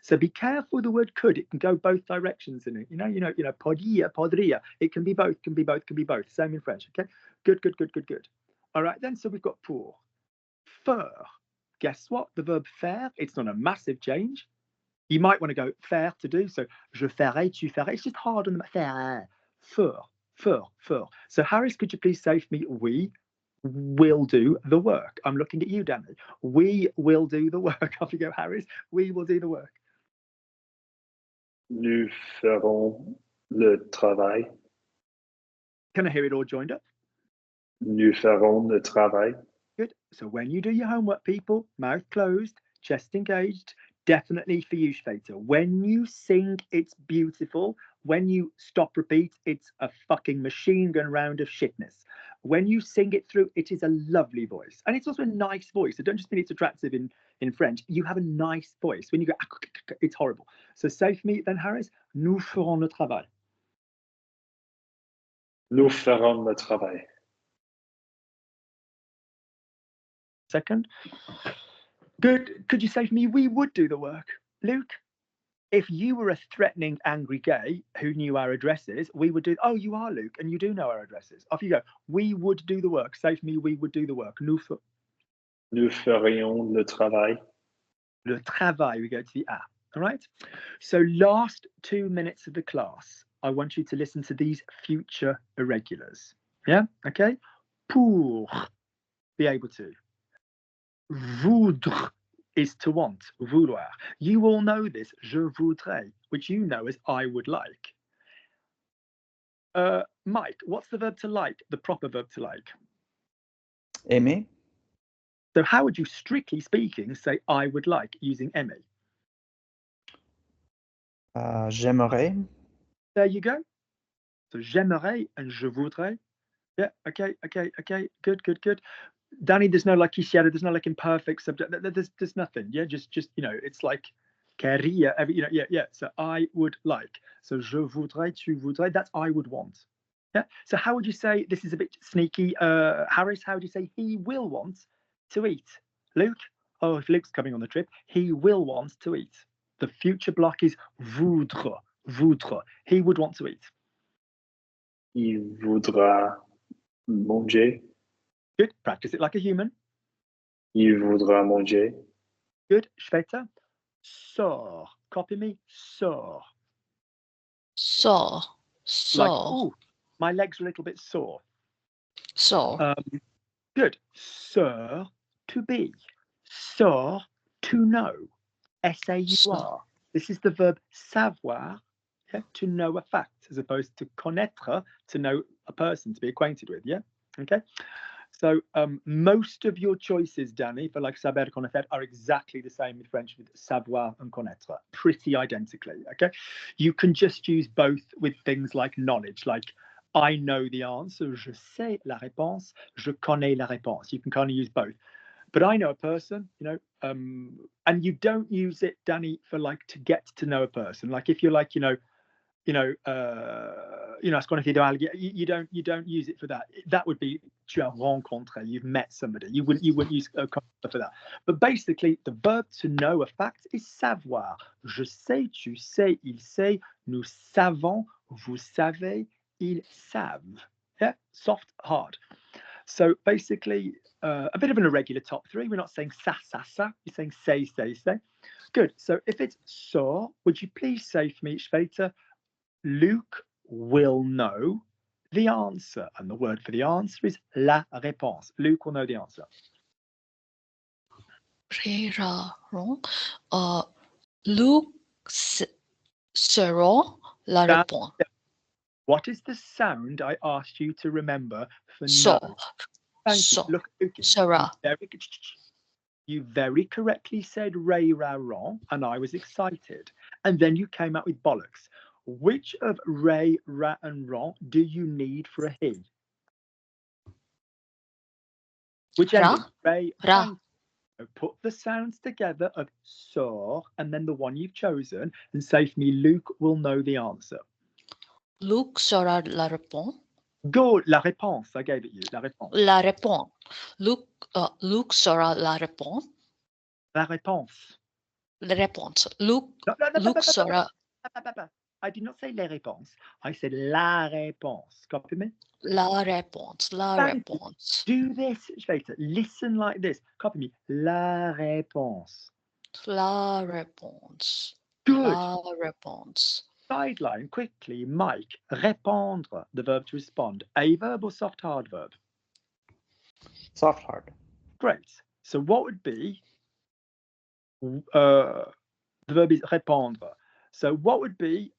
So be careful with the word could. It can go both directions in it. You know, podia, podria. It can be both, can be both, can be both. Same in French. Okay. Good. All right then. So we've got pour. Faire. Guess what? The verb faire. It's not a massive change. You might want to go faire to do. So je ferai, tu ferais. It's just hard on the faire. Faire. So Harris, could you please say for me, we will do the work? I'm looking at you, Danny. We will do the work. Off you go, Harris. We will do the work. Nous ferons le travail. Can I hear it all joined up? Nous ferons le travail. Good. So when you do your homework, people, mouth closed, chest engaged, definitely for you, Shveta. When you sing, it's beautiful. When you stop, repeat, it's a fucking machine gun round of shitness. When you sing it through, it is a lovely voice. And it's also a nice voice. So don't just mean it's attractive in French. You have a nice voice. When you go, it's horrible. So say for me then, Harris, nous ferons le travail. Nous ferons le travail. Second. Good. Could you say for me, we would do the work? Luke, if you were a threatening, angry gay who knew our addresses, we would do, oh, you are Luke, and you do know our addresses. Off you go. We would do the work. Say for me, we would do the work. Nous ferions le travail. Le travail, we go to the A. All right. So last 2 minutes of the class, I want you to listen to these future irregulars. Yeah. Okay. Pour, be able to. Voudre is to want, vouloir. You all know this, je voudrais, which you know as I would like. Mike, what's the verb to like, the proper verb to like? Aimer. So how would you, strictly speaking, say I would like using aimer? J'aimerais. There you go. So j'aimerais and je voudrais. Yeah, okay. Good. Danny, there's no like quisiera, there's no like imperfect subject. There's nothing. Yeah, just it's like quería. Yeah. So I would like. So je voudrais, tu voudrais. That's I would want. Yeah. So how would you say, this is a bit sneaky, Harris? How would you say he will want to eat? Luke? Oh, if Luke's coming on the trip, he will want to eat. The future block is voudre. He would want to eat. Il voudra manger. Good. Practice it like a human. Il voudra manger. Good. Shveta. Sors. Copy me. Sors. Sors. Like, Sors. oh, my legs are a little bit sore. Sors. Good. Sors, to be. Sors, to know. S-A-U-R. This is the verb savoir, yeah, to know a fact, as opposed to connaître, to know a person, to be acquainted with, yeah? Okay. So most of your choices, Danny, for like saber connaître are exactly the same with French with savoir and connaître, pretty identically, okay? You can just use both with things like knowledge, like I know the answer, je sais la réponse, je connais la réponse. You can kind of use both. But I know a person, you know, and you don't use it, Danny, for like to get to know a person. Like if you're like, you don't use it for that. That would be tu as rencontré, you've met somebody. You wouldn't use a for that. But basically, the verb to know a fact is savoir. Je sais, tu sais, il sait, nous savons, vous savez, ils savent. Yeah, soft, hard. So basically, a bit of an irregular top three. We're not saying sa, sa, sa. We're saying say, say, say. Good. So if it's so, would you please say for me, Shveta, Luke will know the answer. And the word for the answer is la réponse. Luke will know the answer. Luke saura la réponse. What is the sound I asked you to remember for So. no? Thank you. Look, Luke. Sera. You very correctly said Ray Ra Ron, and I was excited. And then you came out with bollocks. Which of Ray, Ra, and Ron do you need for a he? Which ending? Ray, Ra. Put the sounds together of sort and then the one you've chosen and say for me, Luke will know the answer. Luke saura la réponse. Go, la réponse. I gave it you. La réponse. La réponse. Luke saura la réponse. La réponse. La réponse. Luke saura. I did not say les réponses. I said la réponse. Copy me? La réponse. La réponse. Do this, Shveta. Listen like this. Copy me. La réponse. La réponse. Good. La réponse. Sideline, quickly, Mike. Répondre, the verb to respond. A verb or soft hard verb? Soft hard. Great. So what would be, the verb is répondre. So what would be,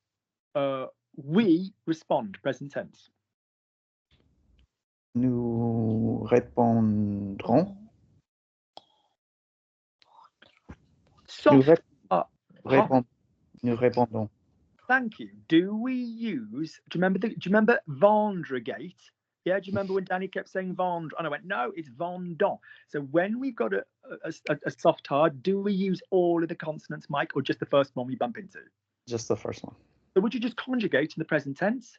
we respond, present tense? Nous répondrons. Nous répondons. Thank you. Do we use? Do you remember Vendregate? Yeah. Do you remember when Danny kept saying Vendre? And I went, no, it's Vendon. So when we've got a soft hard, do we use all of the consonants, Mike, or just the first one we bump into? Just the first one. So would you just conjugate in the present tense?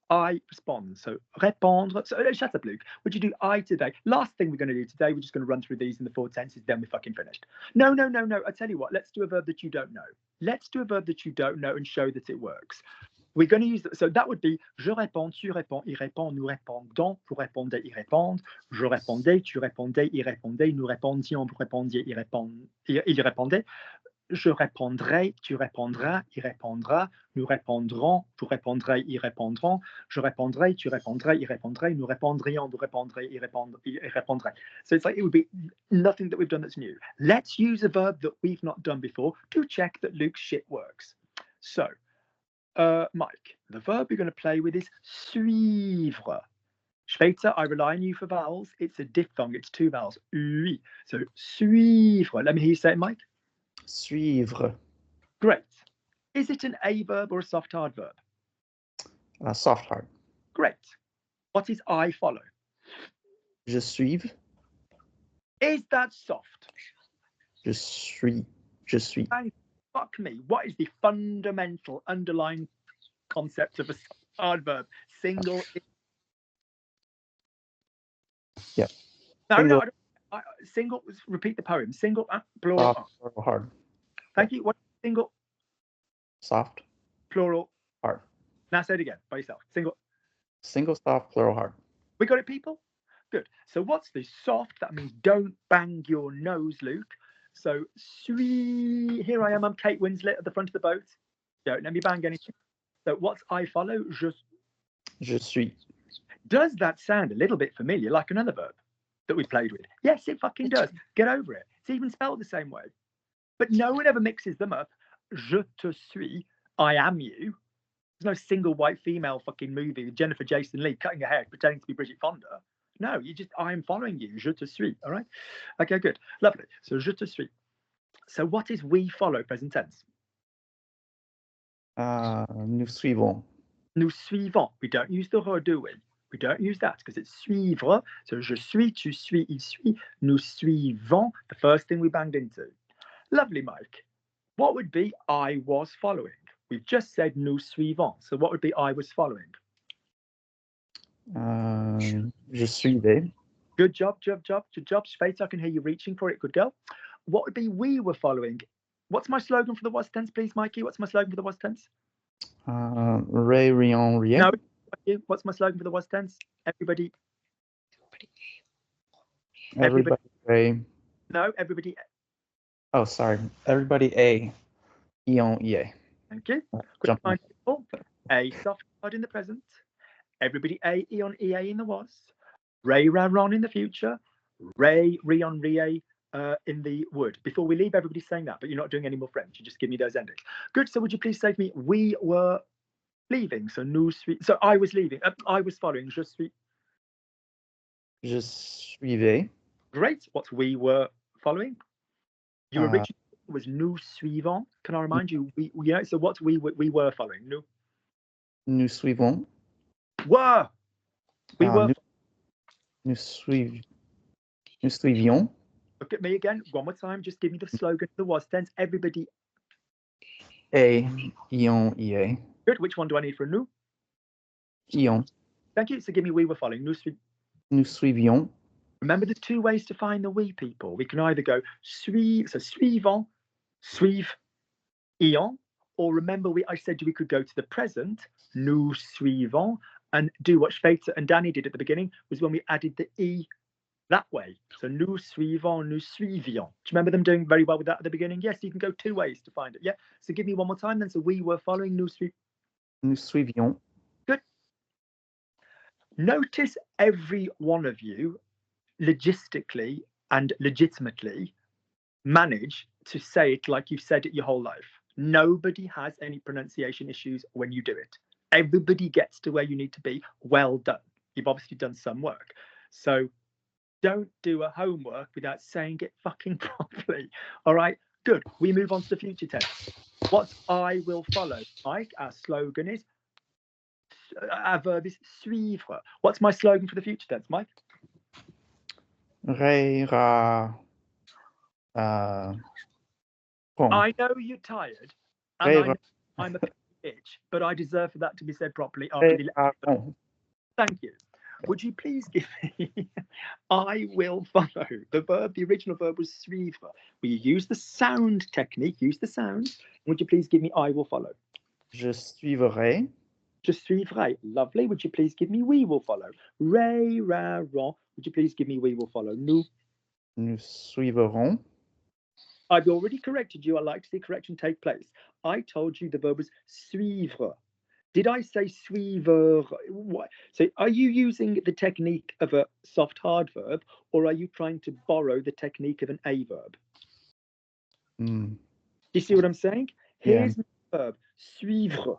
I respond. So répondre. So shut up, Luke. Would you do I today? Last thing we're going to do today, we're just going to run through these in the four tenses, then we're fucking finished. No. I tell you what, let's do a verb that you don't know. Let's do a verb that you don't know and show that it works. We're going to use, so that would be je réponds, tu réponds, il répond, nous répondons, vous répondez, ils répondent, je répondais, tu répondais, il répondait, nous répondions, vous répondiez, il répondait. Je répondrai, tu répondras, il répondra, nous répondrons, vous répondrez, ils répondront, je répondrai, tu répondrais, il répondrait, nous répondrions, vous répondrez, il répondrait. So it's like it would be nothing that we've done that's new. Let's use a verb that we've not done before to check that Luke's shit works. So, Mike, the verb you're going to play with is suivre. Shveta, I rely on you for vowels. It's a diphthong, it's two vowels. Oui. So, suivre. Let me hear you say it, Mike. Suivre. Great. Is it an A verb or a soft hard verb? Soft hard. Great. What is I follow? Je suive. Is that soft? Je suis. And fuck me. What is the fundamental underlying concept of a soft hard verb? Single. Yeah. No. Single. Repeat the poem. Single. Plural. Plural hard. Thank you. What single? Soft. Plural. Hard. Now say it again by yourself. Single. Single, soft, plural hard. We got it, people? Good. So what's the soft? That means don't bang your nose, Luke. So here I am. I'm Kate Winslet at the front of the boat. Don't let me bang anything. So what's I follow? Je suis. Does that sound a little bit familiar, like another verb that we played with? Yes, it fucking does. Get over it. It's even spelled the same way. But no one ever mixes them up. Je te suis, I am you. There's no single white female fucking movie with Jennifer Jason Leigh cutting her hair pretending to be Bridget Fonda. No, you just, I am following you. Je te suis. All right. Okay, good. Lovely. So je te suis. So what is we follow present tense? Nous suivons. Nous suivons. We don't use the re, do we? We don't use that because it's suivre. So je suis, tu suis, il suit. Nous suivons. The first thing we banged into. Lovely, Mike. What would be I was following? We've just said nous suivons. So what would be I was following? Je suivais. Good job, good job. Spate, I can hear you reaching for it. Good girl. What would be we were following? What's my slogan for the was tense, please, Mikey? What's my slogan for the was tense? Ray, rien, rien. No. What's my slogan for the was tense? Everybody. Everybody A. No, everybody. Oh, sorry. Everybody A. Ion, EA. Thank you. Jump in. A soft word in the present. Everybody A, Eon, EA in the was. Ray, ra, ron in the future. Ray, rion, rie in the would. Before we leave, everybody's saying that, but you're not doing any more French. You just give me those endings. Good. So would you please say to me, we were leaving. So nous suis. So I was leaving. I was following. Je suis. Je suivais. Great. What's we were following? Your original was nous suivons. Can I remind you? So what's we were following? Nous suivons. Were. We were. Nous suivions. Look at me again. One more time. Just give me the slogan. The was tense. Everybody. A. Ion, EA. Good. Which one do I need for a nous? Ion. Thank you. So give me we were following. Nous suivions. Remember the two ways to find the we, people. We can either go suivant, suive, ion, or remember I said we could go to the present, nous suivons, and do what Shveta and Danny did at the beginning, was when we added the e that way. So nous suivons, nous suivions. Do you remember them doing very well with that at the beginning? Yes, you can go two ways to find it. Yeah. So give me one more time then. So we were following, nous suivions. Good. Notice every one of you logistically and legitimately manage to say it like you've said it your whole life. Nobody has any pronunciation issues when you do it. Everybody gets to where you need to be. Well done. You've obviously done some work. So don't do a homework without saying it fucking properly. All right, good. We move on to the future tense. What I will follow, Mike, our slogan is, our verb is suivre. What's my slogan for the future tense, Mike? Ray, ra, I know you're tired, and I'm a bitch, but I deserve for that to be said properly after the Thank you. Would you please give me I will follow? The verb, the original verb was suivre. Will you use the sound technique? Use the sound. Would you please give me I will follow? Je suivrai. Je suivrai. Lovely. Would you please give me we will follow? Ray, ra, ron. Would you please give me we will follow? Nous suivrons. I've already corrected you. I like to see correction take place. I told you the verb was suivre. Did I say suivre? What? So are you using the technique of a soft hard verb, or are you trying to borrow the technique of an a verb? Do you see what I'm saying? Here's the verb, suivre.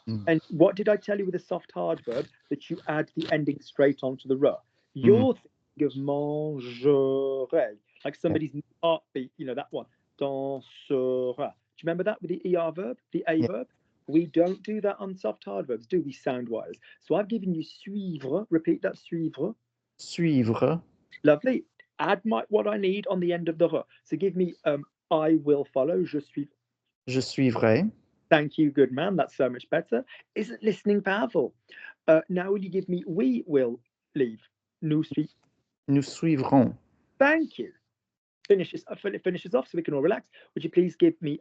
And what did I tell you with a soft hard verb? That you add the ending straight onto the r. You're thinking of mangerai, like somebody's heartbeat, you know, that one. Dansera. Do you remember that with the er verb, the a verb? We don't do that on soft hard verbs, do we, sound-wise? So I've given you suivre. Repeat that, suivre. Suivre. Lovely. Add what I need on the end of the r. So give me I will follow. Je suivrai. Thank you, good man. That's so much better. Isn't listening powerful? Now will you give me we will leave? Nous suivrons. Thank you. Finish this off so we can all relax. Would you please give me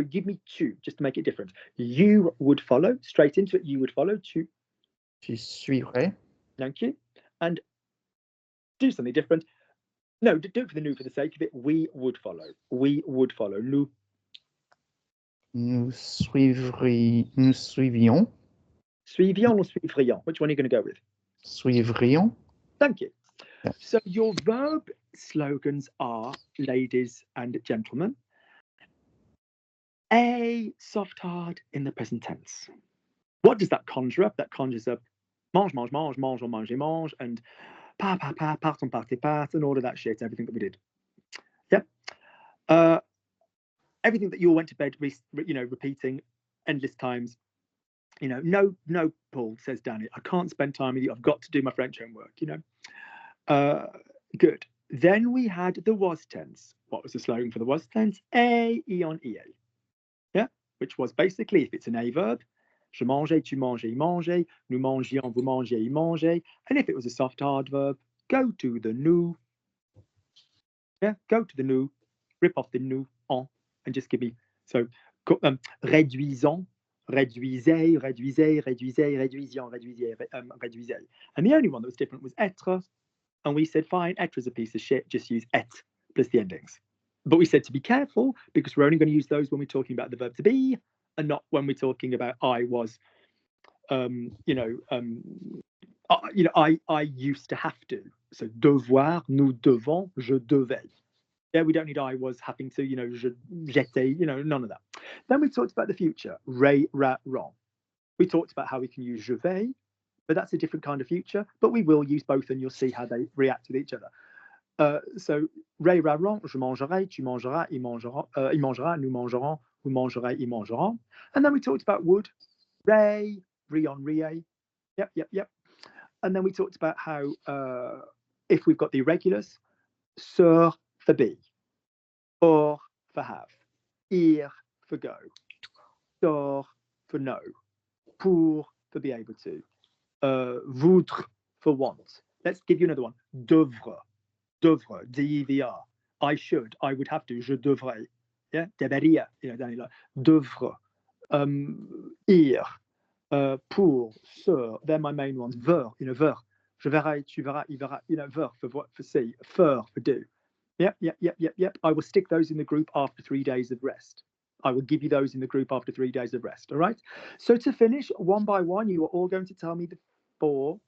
give me tu, just to make it different. You would follow, straight into it, you would follow, tu. Je suivrai. Thank you. And do something different. No, do it for the nous for the sake of it. We would follow. We would follow. Nous. Nous suivions. Suivions or suivrions? Which one are you going to go with? Suivrions. Thank you. Yeah. So your verb slogans are, ladies and gentlemen, a soft hard in the present tense. What does that conjure up? That conjures up mange, mange, mange, mange, or manger, mange, and pa, pa, pa, partons, partez, part, and all of that shit, everything that we did. Yep. Everything that you all went to bed, repeating endless times. No, Paul, says Danny, I can't spend time with you. I've got to do my French homework, Good. Then we had the was tense. What was the slogan for the was tense? A, ion, ea. Yeah, which was basically, if it's an A verb, je mangeais, tu mangeais, il mangeait, nous mangions, vous mangez, il mangeait. And if it was a soft hard verb, go to the nous. Yeah, go to the nous, rip off the nous, en, and just give me, so, réduisons, réduisez, réduisez, réduisez, réduisions, réduisez, réduisez. And the only one that was different was être. And we said, fine, être is a piece of shit, just use et plus the endings. But we said to be careful because we're only going to use those when we're talking about the verb to be and not when we're talking about I was, I used to have to. So devoir, nous devons, je devais. Yeah, we don't need I was having to, j'étais, none of that. Then we talked about the future, re, ra, ron. We talked about how we can use je vais, but that's a different kind of future. But we will use both and you'll see how they react with each other. So, re, ra, ron, je mangerai, tu mangeras, il mangera, nous mangerons, vous mangerez, ils mangeront. And then we talked about would, re, rion, rie. Yep. And then we talked about how if we've got the irregulars, sur for be, or for have, ir for go, dor for know, pour for be able to, voudre for want. Let's give you another one. Devre, D-E-V-R. I should, I would have to, je devrais. Yeah, debería, Danny, like, devre, ir, pour, sur. They're my main ones. Ver, ver. Je verrai, tu verras, il verra, ver for see, faire for do. Yep. I will stick those in the group after 3 days of rest. I will give you those in the group after 3 days of rest. All right. So to finish, one by one, you are all going to tell me the 4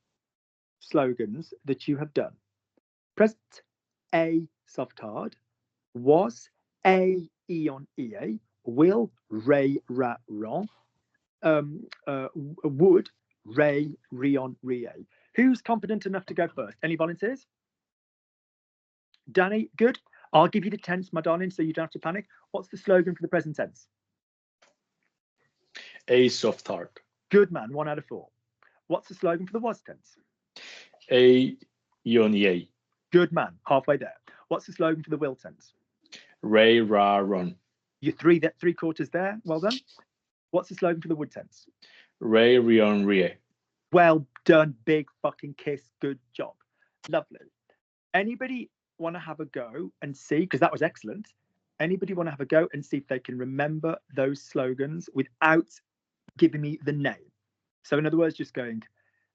slogans that you have done. Present, A, soft hard. Was, A, ion, ea. Will, re, ra, ron. Would, re, rion, rie. Who's competent enough to go first? Any volunteers? Danny, good. I'll give you the tense, my darling, so you don't have to panic. What's the slogan for the present tense? A soft hard. Good man, 1 out of 4. What's the slogan for the was tense? A ion, ea. Good man, halfway there. What's the slogan for the will tense? Re, ra, ron. You're 3 quarters there. Well done. What's the slogan for the would tense? Re, rion, rie. Well done. Big fucking kiss. Good job. Lovely. Anybody want to have a go and see, because that was excellent. Anybody want to have a go and see if they can remember those slogans without giving me the name? So in other words, just going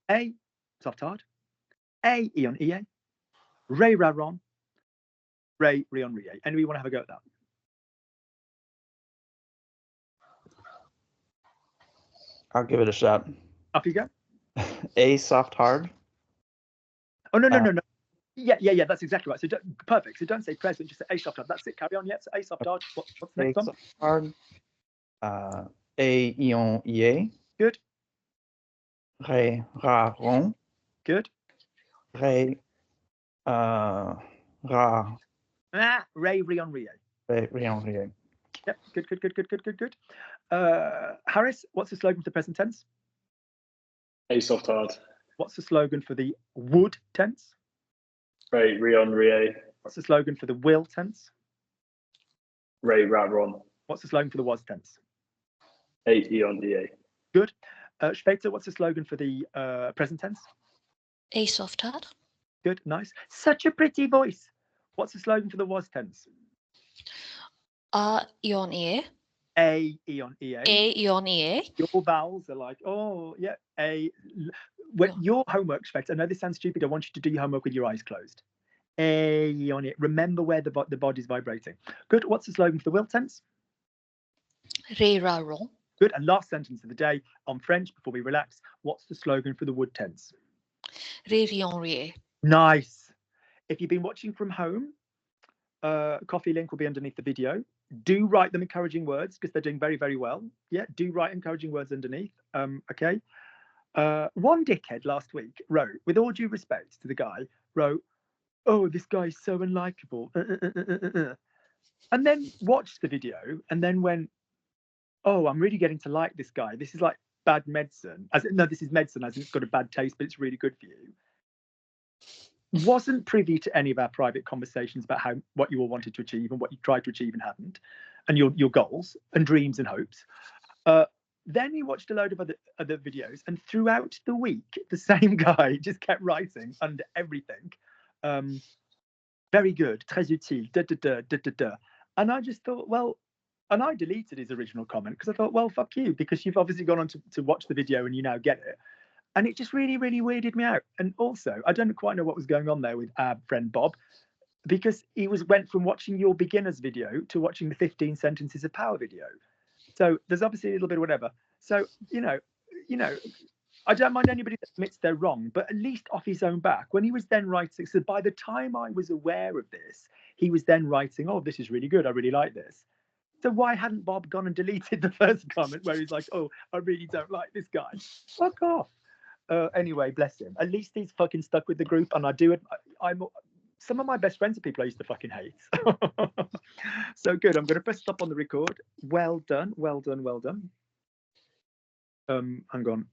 A, soft hard, A, ion, ea, re, ra, ron, re, rion, rie. Anybody want to have a go at that? I'll give it a shot. Off you go. A soft hard. Oh, no. Yeah, that's exactly right. So perfect. So don't say present, just say A soft hard. That's it. Carry on. Yep. So A soft hard. What's the next A one? soft hard. A ion, ea. Good. Re, ra, ron. Good. Re, ra. Re, rion, rie. Re, rion, rie. Yep. Good. Harris, what's the slogan for the present tense? A soft hard. What's the slogan for the would tense? Re, rion, rie. What's the slogan for the will tense? Re, ra, ron. What's the slogan for the was tense? A, ion, ea. Good. Shweta, what's the slogan for the present tense? A soft hard. Good, nice. Such a pretty voice. What's the slogan for the was tense? Ion ea. A, ion, ea. A ion ea. Your vowels are like, oh, yeah, A. When your homework, Shweta, I know this sounds stupid. I want you to do your homework with your eyes closed. A on it. Remember where the body's vibrating. Good. What's the slogan for the will tense? Ré-ra-ron. Good. And last sentence of the day on French before we relax. What's the slogan for the wood tense? Ré-rion-rié. Nice. If you've been watching from home, Coffee link will be underneath the video. Do write them encouraging words because they're doing very, very well. Yeah, do write encouraging words underneath. Okay. One dickhead last week wrote, with all due respect to the guy, wrote, "Oh, this guy's so unlikable," and then watched the video and then went, "Oh, I'm really getting to like this guy. This is like bad medicine." This is medicine as in it's got a bad taste, but it's really good for you. Wasn't privy to any of our private conversations about what you all wanted to achieve and what you tried to achieve and hadn't, and your goals and dreams and hopes. Then he watched a load of other videos, and throughout the week, the same guy just kept writing under everything. Very good, très utile, da da da da da da. And I just thought, well, and I deleted his original comment because I thought, well, fuck you, because you've obviously gone on to watch the video and you now get it. And it just really, really weirded me out. And also, I don't quite know what was going on there with our friend Bob, because he went from watching your beginner's video to watching the 15 sentences of power video. So there's obviously a little bit of whatever. So, you know, I don't mind anybody that admits they're wrong, but at least off his own back, when he was then writing, so by the time I was aware of this, he was then writing, "Oh, this is really good. I really like this." So why hadn't Bob gone and deleted the first comment where he's like, "Oh, I really don't like this guy"? Fuck off. Anyway, bless him. At least he's fucking stuck with the group, and I'm some of my best friends are people I used to fucking hate. So good. I'm going to press stop on the record. Well done. Well done. Well done. Hang on.